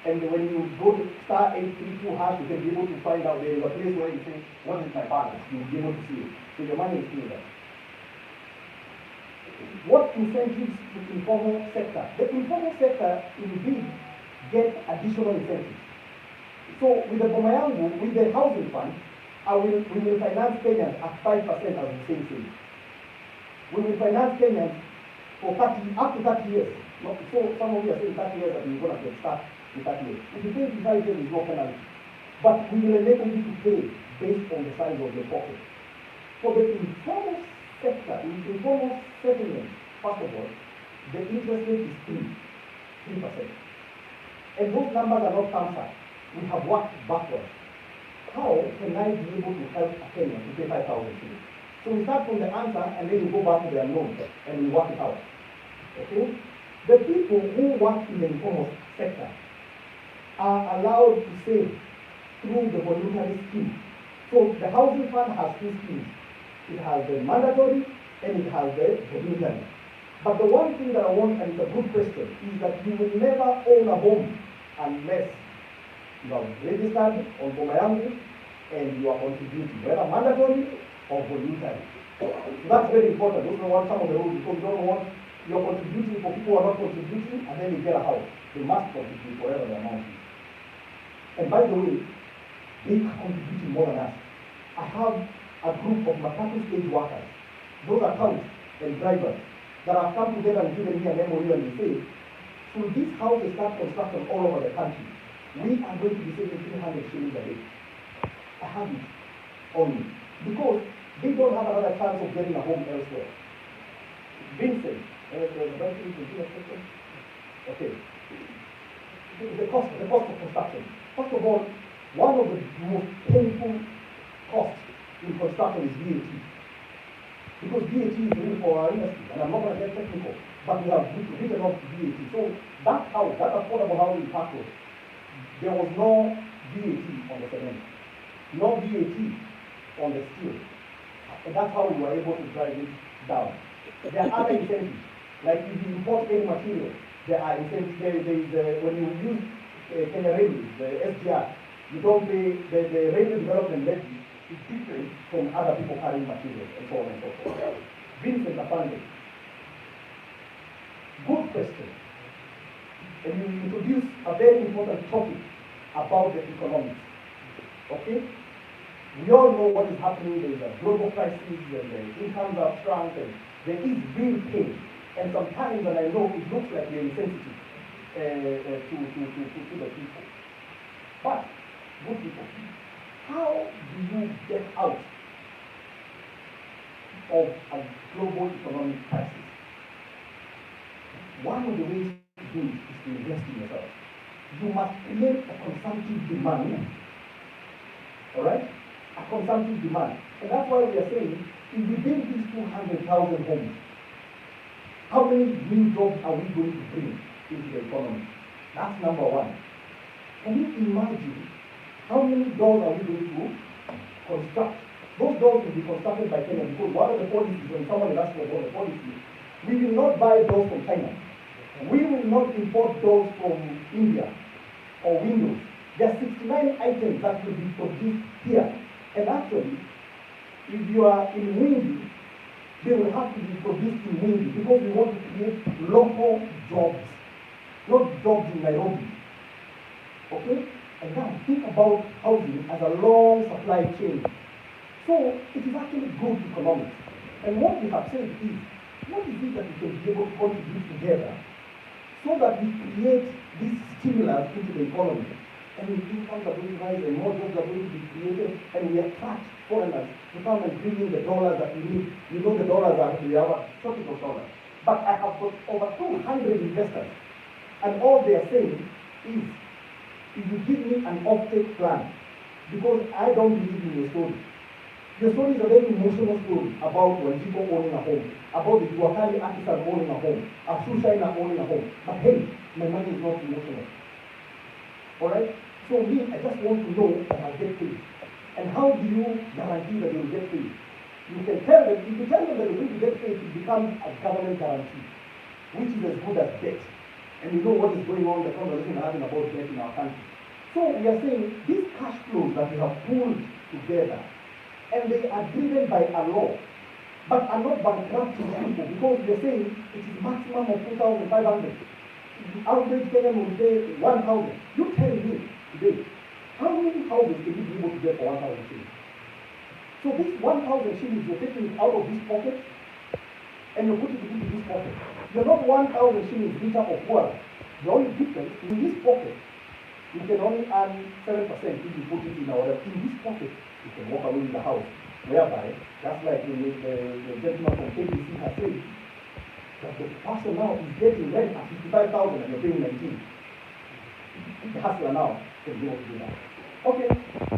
and when you go to star 832 hash, you can be able to find out there is a place where you say, what is my balance? You'll be able to see it. So your money is still there. What incentives the informal sector? The informal sector indeed get additional incentives. So with the Bomayangu, with the housing fund, we will finance Kenyans at 5% as the same thing. We will finance Kenyans for up to 30 years. So some of you are saying 30 years that we're going to get started in 30 years. If you think 5 years is no penalty. But we will enable you to pay based on the size of your pocket. For the informal sector, in informal settlement, first of all, the interest rate is 3%. And those numbers are not transferred. We have worked backwards. How can I be able to help a Kenyan to pay 5,000 shillings? So we start from the answer and then we go back to the unknown and we work it out. Okay? The people who work in the informal sector are allowed to save through the voluntary scheme. So the housing fund has two schemes. It has the mandatory and it has the voluntary. But the one thing that I want, and it's a good question, is that you will never own a home unless you are registered on Boma Yangu and you are contributing, whether mandatory or voluntary. So that's very important. Those are some of the rules, because you don't want you're contributing for people who are not contributing, and then you get a house. They must contribute whatever the amount is. And by the way, they are contributing more than us. I have a group of Matatu stage workers, those accounts and drivers, that have come together and given me a MOU, and they say, should these houses start construction all over the country, we are going to be saving 300 shillings a day. I have it on me. Because they don't have another chance of getting a home elsewhere. Vincent, okay. The cost of construction. First of all, one of the most painful costs in construction is VAT. Because VAT is really for our industry, and I'm not going to get technical, but we have written off VAT. So that house, that affordable housing package, there was no VAT on the cement, no VAT on the steel. And that's how we were able to drive it down. There are other incentives, like if you import any material, there are incentives. When you use Kenya Railways, the SGR, you don't pay, the railway development levy is different from other people carrying materials and so on and so forth. Vincent Apande, good question. And you introduce a very important topic about the economics. Okay? We all know what is happening. There is a global crisis, and the incomes are shrunk, and there is real pain. And sometimes, and I know it looks like we're insensitive to the people. But, good people, how do you get out of a global economic crisis? One of the ways to do it is to invest in yourself. You must create a consumptive demand. All right? A consumptive demand. And that's why we are saying, if we build these 200,000 homes, how many new jobs are we going to bring into the economy? That's number one. Can you imagine how many doors are we going to construct? Those doors will be constructed by Kenya, because one of the policies, when someone is asking about the policy, we will not buy doors from China. We will not import doors from India or windows. There are 69 items that will be produced here. And actually, if you are in Windy, they will have to be produced in Windy, because we want to create local jobs, not jobs in Nairobi. Okay? And now think about housing as a long supply chain. So it is actually good economics. And what we have said is, what is it that we can be able to contribute together so that we create this stimulus into the economy? And incomes are going to rise, and more jobs are going to be created, and we attract foreigners to come and bring in the dollars that we need. You know the dollars are, we have a shortage of dollars. But I have got over 200 investors, and all they are saying is, if you give me an off-take plan, because I don't believe in your story. Your story is a very emotional story about Wanjibo owning a home, about the Juakali artisan owning a home, a shoe shiner owning a home. But hey, my money is not emotional. Alright? So me, I just want to know that I'll get paid. And how do you guarantee that you'll get paid? You can tell them, if you tell them that you're going to get paid, it becomes a government guarantee, which is as good as debt. And you know what is going on, the conversation we're having about debt in our country. So we are saying, these cash flows that we have pulled together, and they are driven by a law, but are not bankrupting people, because we are saying it is maximum of 2,500. The average Kenyan will pay 1,000. You tell me today, how many houses can you be able to get for 1,000 shillings? So this 1,000 shillings, you're taking it out of this pocket, and you're putting it into this pocket. You're not 1,000 shillings liter of water. The only difference, in this pocket, you can only earn 7% if you put it in our, in this pocket, you can walk away with the house. Whereby, that's like the gentleman from KBC has said, that the person now is getting rent at 55,000 and you're paying 19. The hustler now can be able to do that. Okay,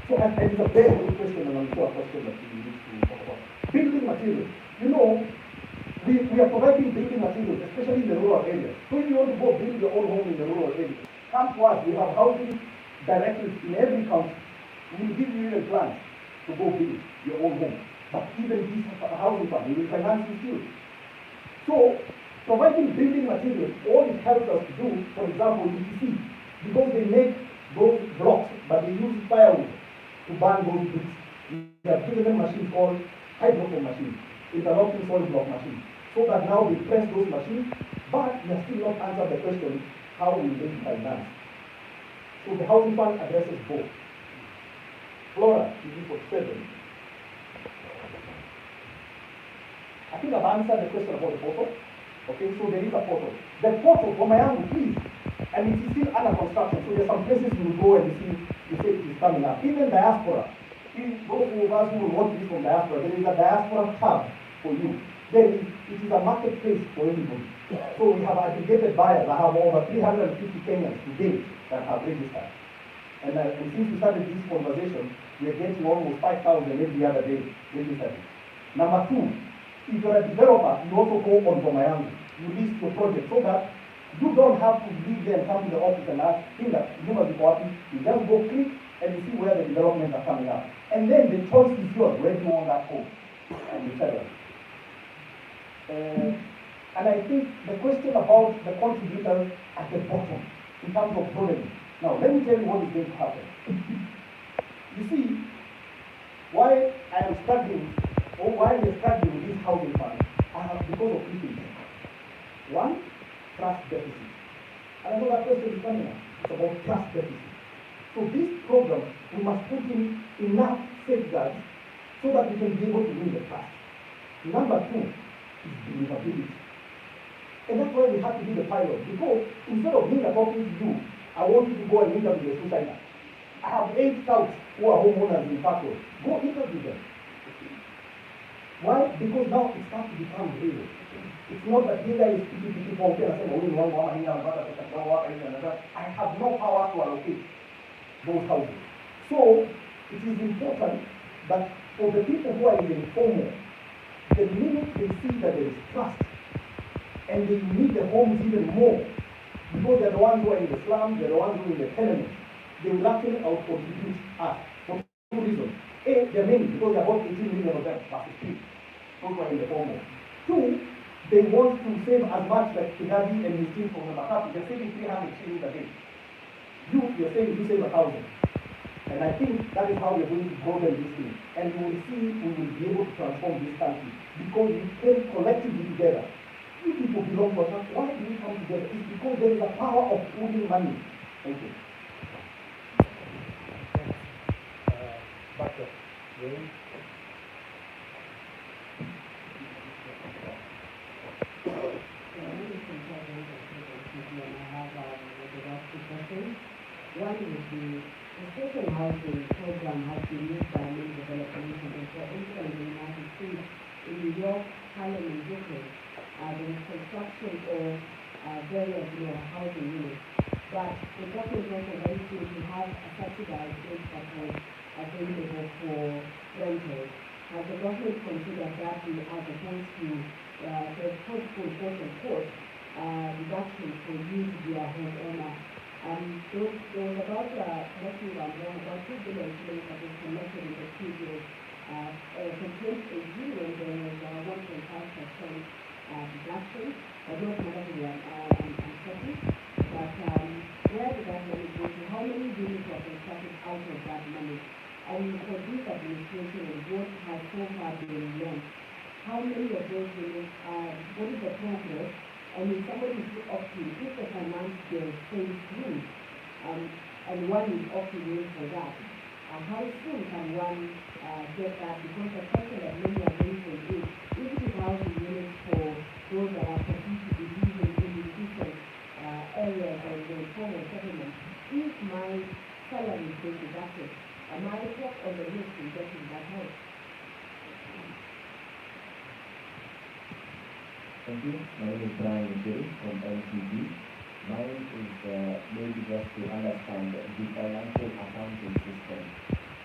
so and it's a very good question, and I'm sure a question that we need to talk about. Building materials. You know, we are providing building materials, especially in the rural areas. So if you want to go build your own home in the rural area, come to us. We have housing directories in every county. We will give you a plan to go build your own home. But even this housing fund, we will finance you still. So, providing building materials, all it helps us to do, for example, UTC, because they make those blocks, but they use firewood to burn those bricks. We have given them machines called hydrophone machines, interlocking solid block machines, so that now they press those machines, but we have still not answered the question, how will they finance? So the housing fund addresses both. Flora, TV47. I think I've answered the question about the portal. Okay, so there is a portal. The portal for Mayangu, please, and it is still under construction. So there's some places you will go and you say it is coming up. Even diaspora, those of us who will want this from diaspora, there is a diaspora tab for you. It is a marketplace for everybody. So we have aggregated buyers. I have over 350 Kenyans today that have registered. And since we started this conversation, we are getting almost 5,000 every other day registered. Number two, if you're a developer, you also go on Mayangu. You list your project so that you don't have to leave there and come to the office and ask, you must be happy. You just go click and you see where the developments are coming up. And then the choice is yours, where do you want that home? And you tell us. And I think the question about the contributors at the bottom, in terms of broadening. Now, let me tell you what is going to happen. You see, why I am struggling, or why we are struggling with this housing fund, because of two things. One, trust deficit. And I know that question is coming up. It's about trust deficit. So this program, we must put in enough safeguards so that we can be able to win the trust. Number two is believability. And that's why we have to do the pilot. Because instead of me talking to you, I want you to go and interview the suicide. I have 8 scouts who are homeowners in Paco. Go interview them. Why? Because now it starts to become real. It's not that here is PPP for and saying, I have no power to allocate those houses. So it is important that for the people who are in the informal, the minute they see that there is trust and they need the homes even more, because they're the ones who are in the slums, they're the ones who are in the tenements, they will actually out-contribute us for two reasons. A, they're many, because there are about 18 million of them, versus 3, those who are in the formal. Two, they want to save as much like Kigazi and his team from the Makati. They're saving 300 shillings a day. You're saying you save 1,000. And I think that is how we're going to broaden this thing. And you will see we will be able to transform this country because we came collectively together. You people belong to us. Why do we come together? It's because there is a power of pooling money. Thank you. Back up. One is the social housing program has been used by many development agencies. For instance, in the United States, in New York, Harlem, and Brooklyn, there is construction of various housing units. But the government also wants to have a subsidized rate that was available for renters. Has the government considered that as opposed to the post-court reduction for you to be a homeowner? There was about, correct me if I'm wrong, about 2 billion shillings that was collected in the previous from 2018 when there was a 1.5% reduction. I don't know whether I'm certain, but where did that money go to? How many units were constructed out of that money? And for this administration, what has so far been launched? How many of those units what is the progress? And if somebody is opting, if the finance bill stays through, and one is opting for that, how soon can one get that? Because the question that many are raising is, if it is housing units for those that are perceived to be living in the different areas of the informal settlement, if my salary is being deducted, am I put on the list in getting that house? Thank you. My name is Brian Njeri from LCD. Mine is maybe just to understand the financial accounting system.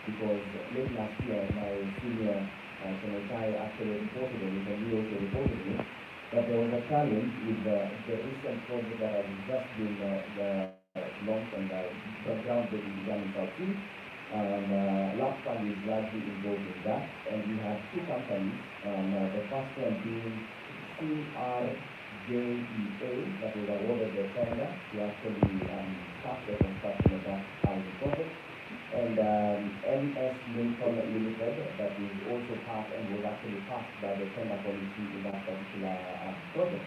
Because late last year, my senior Senatai actually reported on it, and we also reported it, that there was a challenge with the recent project that has just been launched and groundbreaking began in South Sea. Last Fund is largely involved in that, and we have two companies. The first one being CRJEA, that was awarded the tender to actually start the construction of that housing project, and MS Lincoln Limited, that is also part and was actually passed by the tender committee in that particular project.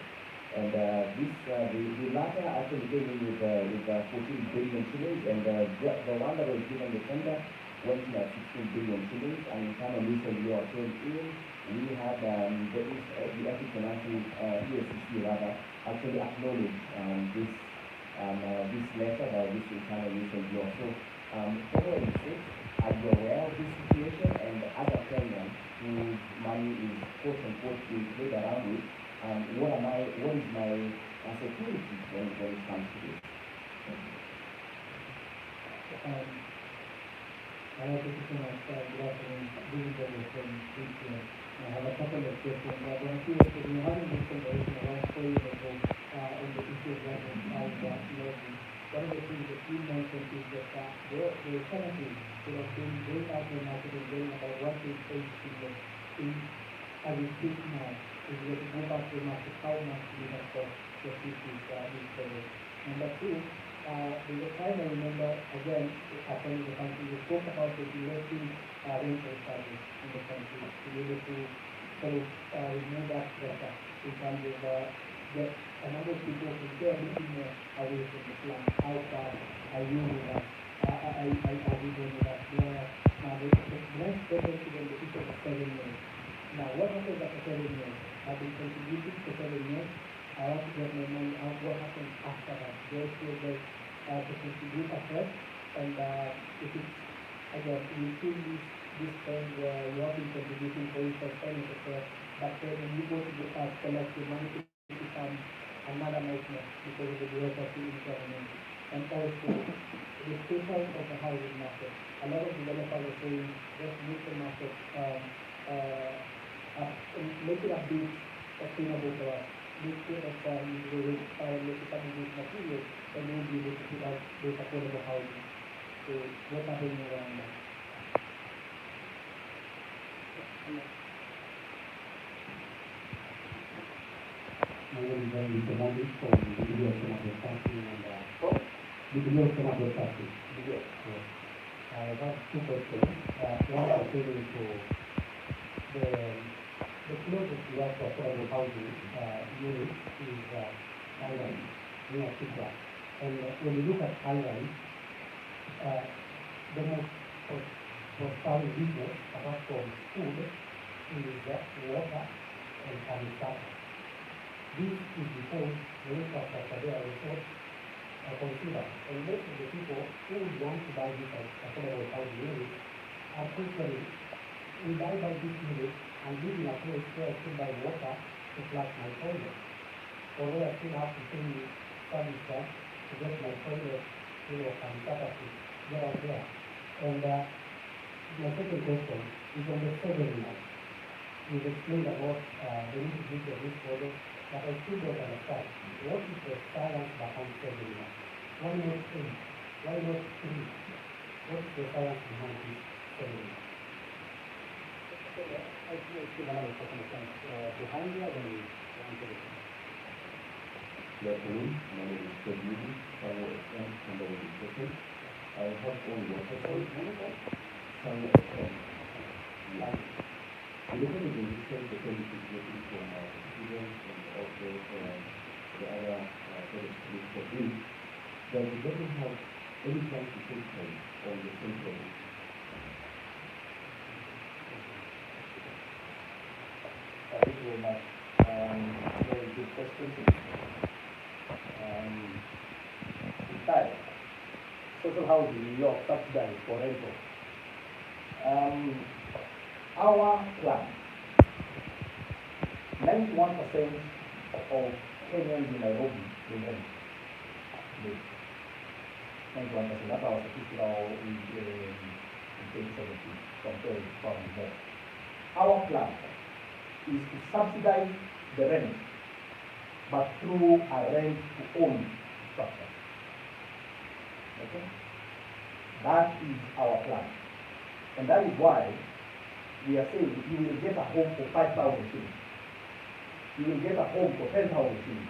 And the latter actually came in with 14 billion shillings, and the one that was given the tender went in at 16 billion shillings. And kind of recently or came in, we had the Ethics and ESCC rather actually acknowledge this letter by this internal recent law. So, following this, are you aware of this situation and other Kenyans whose money is quote unquote being played around with? What is my security when it comes to this? I have to say that good afternoon, from Christian. I have a couple of questions. When I see that we haven't been conversation around 4 years ago on the issue of government lobby, one of the things that you mentioned is that the alternatives that have been going out in the market and going about what they face as we speak now, is we have to go back to the market, how much we have cost to achieve this project. Number two, there's a time I remember, again, happening in the country, we spoke about the electing rental charges in the country, to be able to sort of remove that pressure in terms of get a number of people who are looking more away from the plan. How far are you with that? Are we doing that? Now, the next question is on the issue of 7 years. Now, what happens after 7 years? I've been contributing for 7 years. I want to get my money out. What happens after that? Do I still get to contribute afresh? And if it's, again, we see this thing where you have been contributing for instance, but then when you go to the collect your money, it becomes another nightmare because of the bureaucracy in government. And also, the status of the housing market. A lot of developers are saying, just make the market make it a bit sustainable for us. Make sure that we will make it some of these materials and we'll be able to put out those affordable housing. So what's happening around that? My name is Mr. Mandi from the Video of Senator Party and the Video of Senator Party. I have two questions. One pertaining to the closest we have to affordable housing unit is Highline, near Kibra. And when you look at Highline, the most profound business, apart from food, is water and sanitation. This is because the infrastructure there is not considered. And most of the people who want to buy this affordable housing unit are thinking, we buy this unit and live in a place where I still buy water to flush my toilet, or where I still have to pay service charge to get my toilet, and services there and there. And my second question is on the scheduling. You've explained about the nitty-gritty of this project, but I still don't understand. What is the science behind scheduling? Why not 3? Why not 3? What is the science behind this scheduling? I still have a couple of things behind you, then we answer it. Good afternoon. My name is Ted Newby. I will explain somebody is working. I have only one question. We look at the different facilities looking from students and also the other facilities for this, that it doesn't have any chance to take place on the same project. Thank you very much. Very good question. In fact, social housing in New York subsidized for rental. Our plan, 91% of Kenyans in Nairobi will rent. 91%, that's our statistical in 2017 compared to foreign more. Our plan is to subsidize the rent, but through a rent-to-own structure. Okay. That is our plan. And that is why we are saying you will get a home for 5,000 shillings. You will get a home for 10,000 shillings.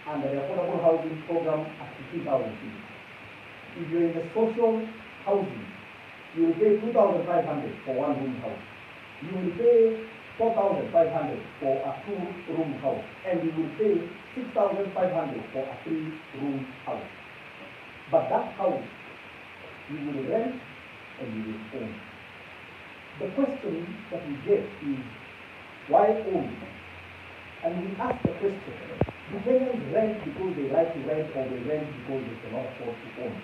And the affordable housing program at 15,000 shillings. If you're in the social housing, you will pay 2,500 for one room house. You will pay 4,500 for a two-room house. And you will pay 6,500 for a three-room house. But that house, you will rent and you will own. The question that we get is, why own? And we ask the question, do Kenyans rent because they like to rent, or they rent because they cannot afford to own?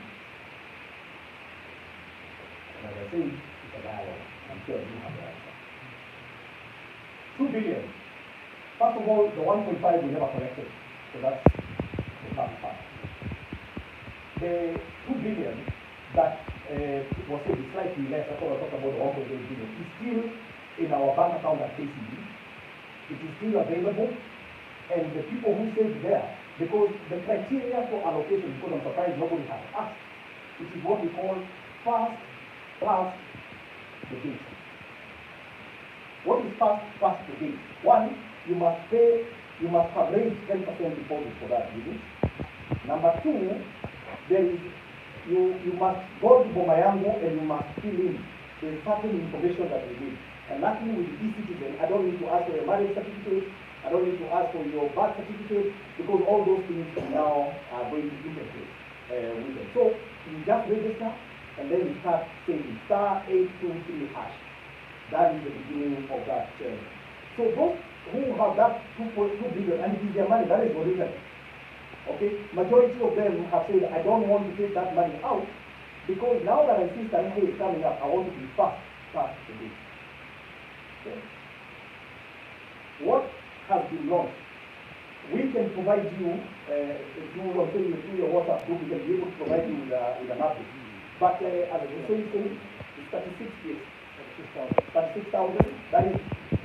And as I say, it's a dialogue. I'm sure you have the answer. 2 billion. First of all, the 1.5 we never collected, so that's the first part. The 2 billion that was said is slightly less. That's what I talked about, the 1.8 billion. It's still in our bank account at KCB. It is still available, and the people who saved there, because the criteria for allocation, because I'm surprised nobody has asked, it is what we call fast past the date. What is past the date? One, you must have raised 10% deposit for that unit. Number two, you must go to Bomayango and you must fill in the certain information that we need. And luckily with the e-citizen, I don't need to ask for your marriage certificate, I don't need to ask for your birth certificate, because all those things now are going to interface with them. So you just register, and then you start saying *823#. That is the beginning of that journey. So those who have that 2.2 billion, and it is their money, that is original. Okay, majority of them have said, I don't want to take that money out, because now that I see Tarehe is coming up, I want to be fast to this. Okay. What has been launched? We can provide you, through your WhatsApp group, we can be able to provide you with an update. But as I say, it's 36,000, that is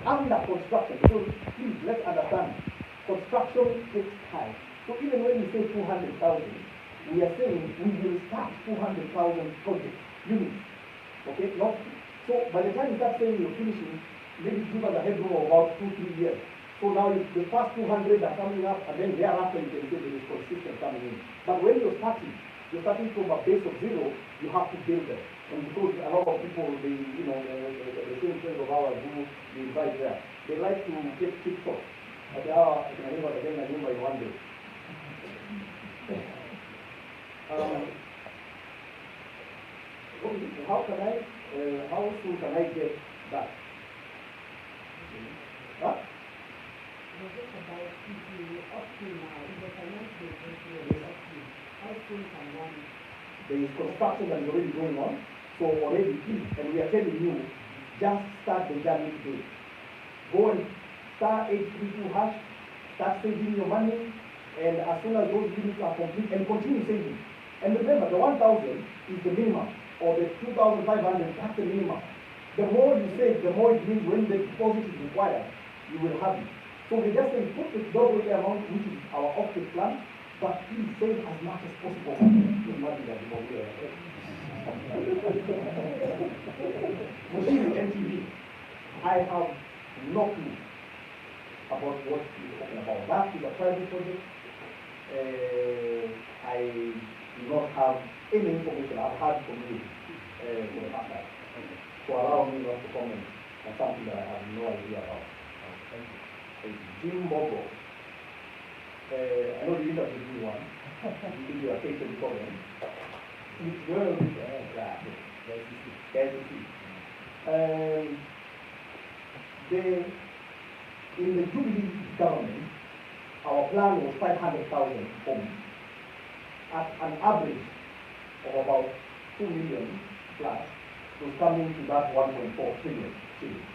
under construction. So please, let's understand, construction takes time. So even when we say 200,000, we are saying we will start 200,000 projects, units. Okay, not so by the time you start saying you're finishing, maybe give us a headroom of about 2-3 years. So now the first 200 are coming up, and then thereafter you can say there is consistent coming in. But when you're starting from a base of zero, you have to build them. And because a lot of people, the same friends of ours who we invite there, they like to get quick shots. Okay, I can remember again, I remember in one day. How soon can I get that? Huh? There is construction that is already going on, so already and we are telling you, just start the journey today. Go and *822#, start saving your money, and as soon as those units are complete, and continue saving. And remember, the 1,000 is the minimum, or the 2,500, that's the minimum. The more you save, the more it means when the deposit is required, you will have it. So we just say put the double amount, which is our optic plan, but please save as much as possible. Machine NTV, I have no clue about what you're talking about. That is a private project. I do not have any information. I've had from you for the past time. So allow me not to comment on something that I have no idea about. Thank you. Jim Bobo. I know you interviewed me once. You did your case in problem. It's well with in the Jubilee government, our plan was 500,000 homes at an average of about 2 million plus, to coming to that 1.4 trillion shillings.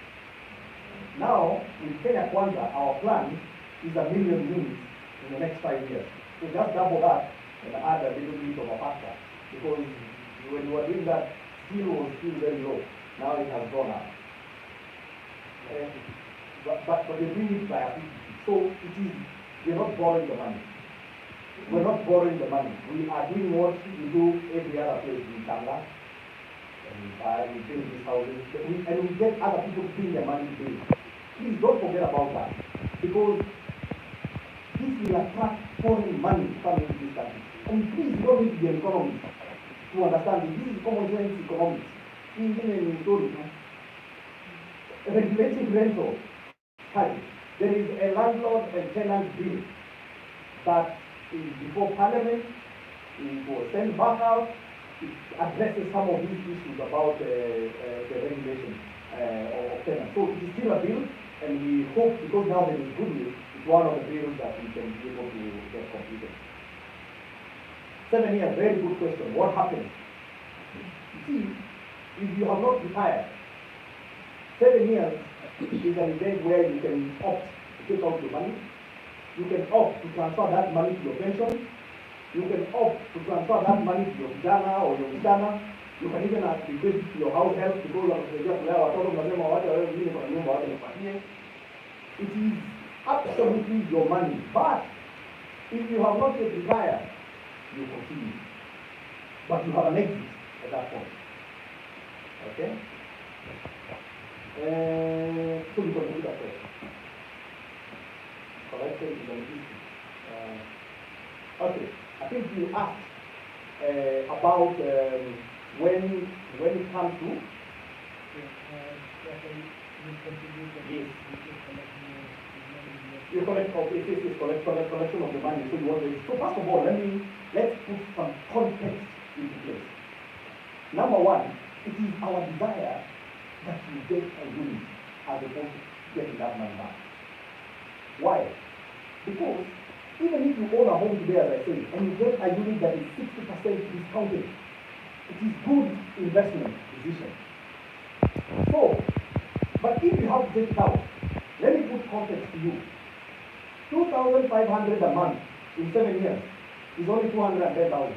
Now, with Kenya Kwanza, our plan is 1 million units in the next 5 years. So just double that and add a little bit of a factor, because when you were doing that, steel was still very low. Now it has gone up. But they bring it by a 50. So it is, we're not borrowing the money. We're not borrowing the money. We are doing what we do every other place. We Tanga, and we buy, we build these houses, and we get other people to bring their money to build. Please don't forget about that, because this will attract foreign money to come into this country. And please, you don't need to be an economist to understand this. This is common sense economics. Regulating rental. There is a landlord and tenant bill that is before Parliament. It was sent back out. It addresses some of these issues about the regulation of tenants. So it is still a bill, and we hope, because now there is goodwill, it's one of the bills that we can be able to get completed. 7 years, very good question. What happens? You see, if you have not retired, 7 years is an event where you can opt to take out your money. You can opt to transfer that money to your pension. You can opt to transfer that money to your vijana or your vijana. You can even attribute it to your house help because it is absolutely your money. But if you have not yet retired, you continue. But you have an exit at that point. Okay? So we continue that way. Collection is an issue. Okay, I think you asked about when it comes to. Yes. You collect collection of the money. So you want to. So first of all, let's put some context into place. Number one, it is our desire that you get a unit as opposed to getting that money back. Why? Because even if you own a home today, as I say, and you get a unit that is 60% discounted, it is good investment decision. So, but if you have to take it out, let me put context to you. 2,500 a month in 7 years is only 210,000.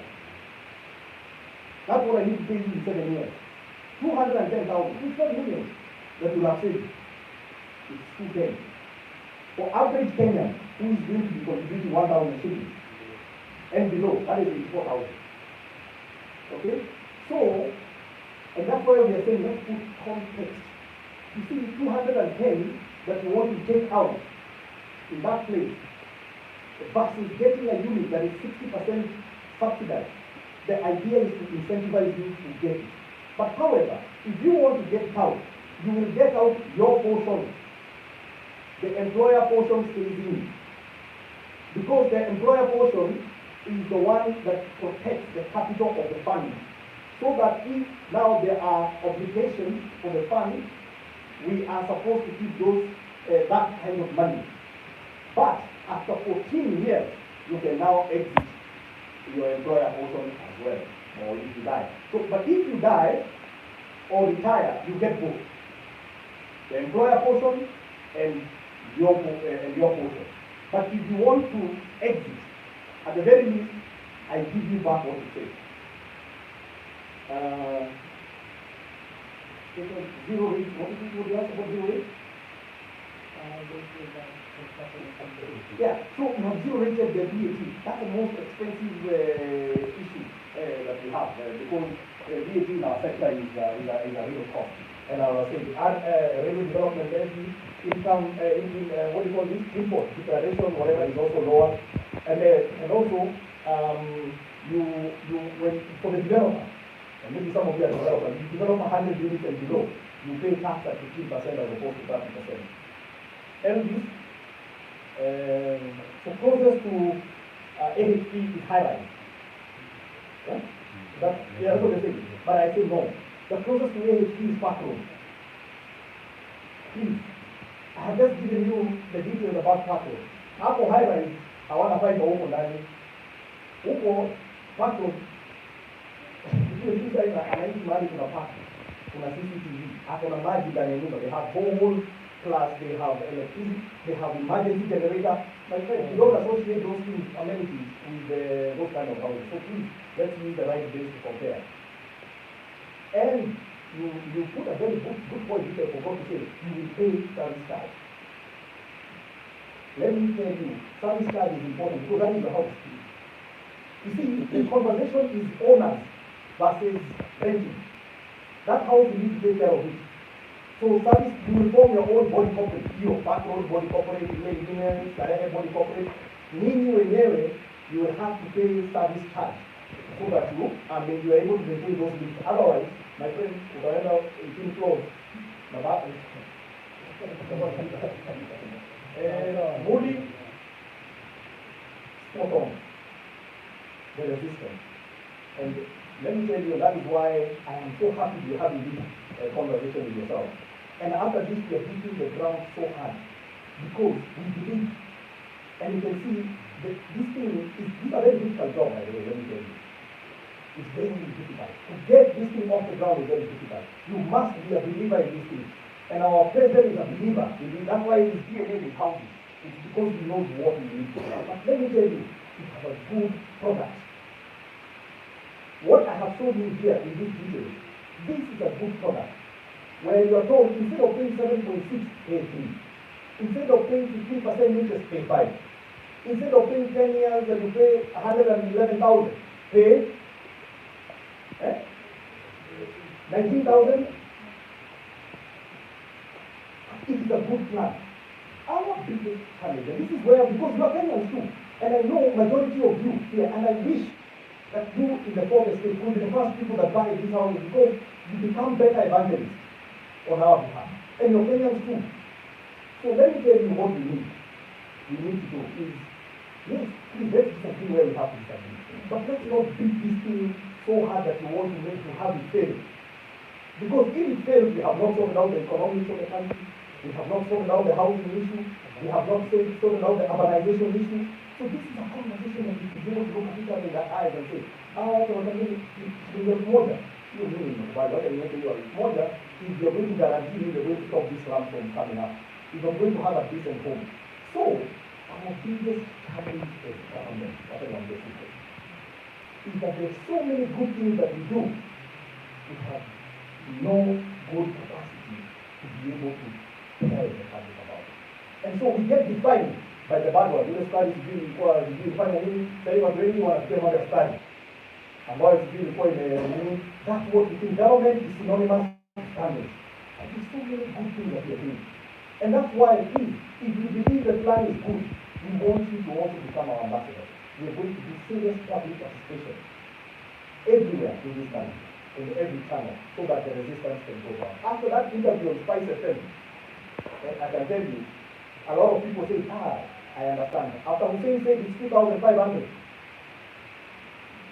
That's what I need to pay you in 7 years. 210,000. It's not millions that you have saved. It's 210. For average Kenyan who is going to be contributing 1,000 shillings and below, that is 84,000. Okay? So, and that's why we are saying let's put context. You see, 210 that you want to take out in that place versus getting a unit that is 60% subsidized. The idea is to incentivize you to get it. But however, if you want to get out, you will get out your portion. The employer portion stays in. Because the employer portion is the one that protects the capital of the fund. So that if now there are obligations for the fund, we are supposed to keep those that kind of money. But after 14 years, you can now exit your employer portion as well, or if you die. So, but if you die or retire, you get both. The employer portion and your portion. But if you want to exit, at the very least, I give you back what you say. Zero rate, what is it? What do you ask about zero rate? Yeah, so you have zero rated the VAT. That's the most expensive issue that we have because VAT in our sector is a real cost. And I was saying, revenue development energy income, what do you call this? Import declaration, whatever, is also lower. And also, when for the developer, and maybe some of you are developers, you develop 100 units and below, you pay tax at 15% as opposed to 30%. And this, so closest to AHP is high-rise. Yeah? That's what they say. But I say no. The closest to AHP is Park Road. Please, I have just given you the details about Park Road. After high-rise, I want to find my own money. Huko Park Road, if you say anaishi mahali kuna park, kuna CCTV, hakuna maji ndani ya nyumba, they have borehole, plus they have electricity, they have emergency generator. My friend, you don't associate those things, amenities, with those kind of houses. So please, let's use the right base to compare. And you put a very good point which I forgot to say, you will pay service charge. Let me tell you, service charge is important because that is the house. You see, the conversation is owners versus renting. That's how you need to take care of it. So service, you will form your own body corporate, hiyo backroad body corporate, ile ingine starehe body corporate. Ninyi wenyewe, you will have to pay service charge so that you are able to maintain those bills. Otherwise, my friend, utaenda in close na back. Moody, spot on the resistance. And let me tell you, that is why I am so happy you're having this conversation with yourself. And after this, we are hitting the ground so hard because we believe, and you can see that this is a very difficult job, by the way, let me tell you. It's very, very difficult. To get this thing off the ground is very difficult. You must be a believer in this thing. And our president is a believer. That's why his DNA is housing. It's because he knows what we need to do. But let me tell you, we have a good product. What I have shown you here in this video, this is a good product. Where you are told, instead of paying 7.6, pay 3. Instead of paying 15% interest, pay 5. Instead of paying 10 years and you pay 111,000, pay 19,000. It is a good plan. Our biggest challenge, and this is where, because you are Kenyans too, and I know majority of you here, and I wish that you in the fourth estate will be the first people that buy this house because you become better evangelists on our behalf. And your Kenyans too. So let me tell you what we need. We need to do is, yes, please let's disagree where we have to disagree. But let's not beat this thing so hard that we want to make to have it fail. Because if it fails, we have not sorted out the economics of the country, we have not sorted out the housing issue, we have not sorted out the urbanization issue. So this is a conversation that we should be able to look at each other in the eyes and say, moja, hiyo mimi nimekubali, hata niweke hiyo moja, if you're going to guarantee me the way to stop this slum from coming up, if I'm going to have a decent home. So, our biggest challenge as government, is that there's so many good things that we do, we have no good capacity to be able to tell the public about it. And so we get defined by the bad one. Ile study sijui ilifanya nini, sasa hivi watu wengi wanasema mambo ya study ambayo sijui ilikuwa nini. That's what we think. Government is synonymous with standards. And there's so many good things that we are doing. And that's why if you believe the plan is good, we want you to also become our ambassador. We are going to do serious public participation everywhere in this country, in every channel, so that the resistance can go down. After that interview on Spice FM, I can tell you, a lot of people say, I understand. After Hussein said it's 2,500,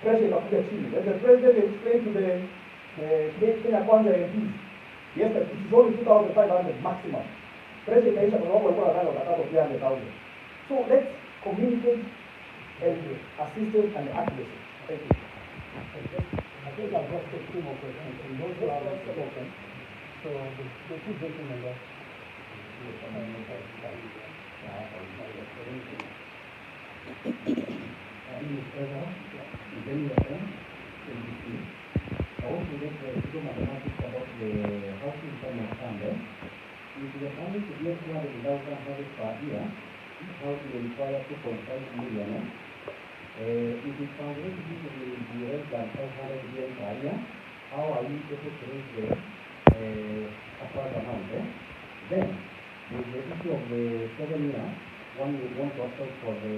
pressure itakuja chini. When the president explained to the Kenya Kwanza MPs, yes, that it is only 2,500 maximum. Pressure itaisha kwa sababu walikuwa wanataka watakata 300,000. So let's communicate and assistance and accuracy. Thank you. I think I've just got two more questions, and those who are spoken. So the two gentlemen there. I want to make two mathematics about the housing finance fund. If the fund is to get 200,000 houses per year, each house will require 2.5 million. If it translates to be less than 500 years per year, how are you able to raise the apart amount? Then, with the issue of the 7 years, one will want to apply for the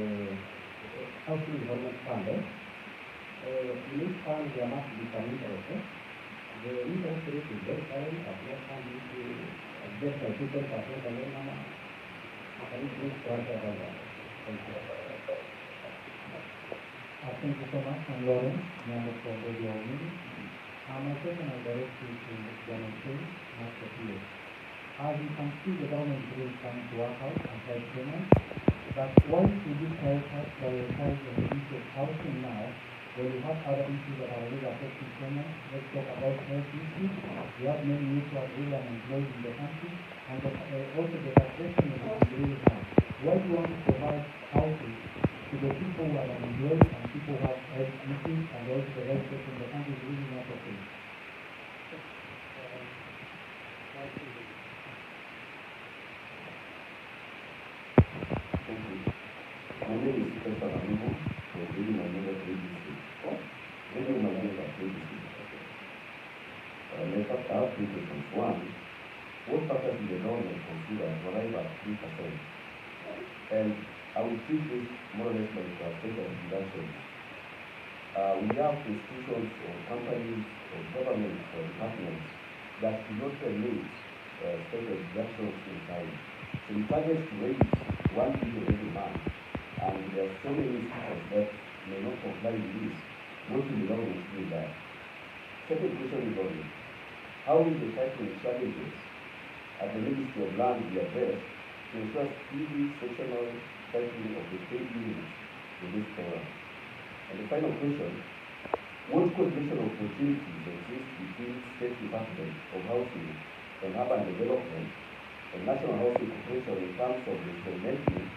housing development fund. In each fund, there must be some interest. The interest rate is very high, at what time is just like 2% and then can you please clarify about that? Thank you. Thank you so much. I'm Lawrence, member for Radio Meeting. My question I direct you to General King, Master PA. As you can see, the government is trying to work out and help Kenyans, but why should we prioritize the issue of housing now when we have other issues that are really affecting Kenyans? Let's talk about health issues. We have many youth who are really unemployed in the country, and also the taxation is really high. Why do you want to provide housing to the people who are unemployed and people who have health issues, and also the health sector in the country is really not okay? Thank you. My name is Peter Alumo, for being my member of this I have three questions. One, what factors did the government consider to arrive at 3%? And I will treat this more or less like a state of deduction. We have institutions or companies or governments or departments that do not permit state of deductions in time. So we target to raise 1 billion every month, and there are so many institutions that may not comply with this. What will the government do with that? Second question is on how will the tightening challenges at the Ministry of Land be addressed to ensure speedy sectional tightening of the trade unions in this program? And the final question, what coordination opportunities exist between State Department of Housing and Urban Development and National Housing Corporation in terms of the implementing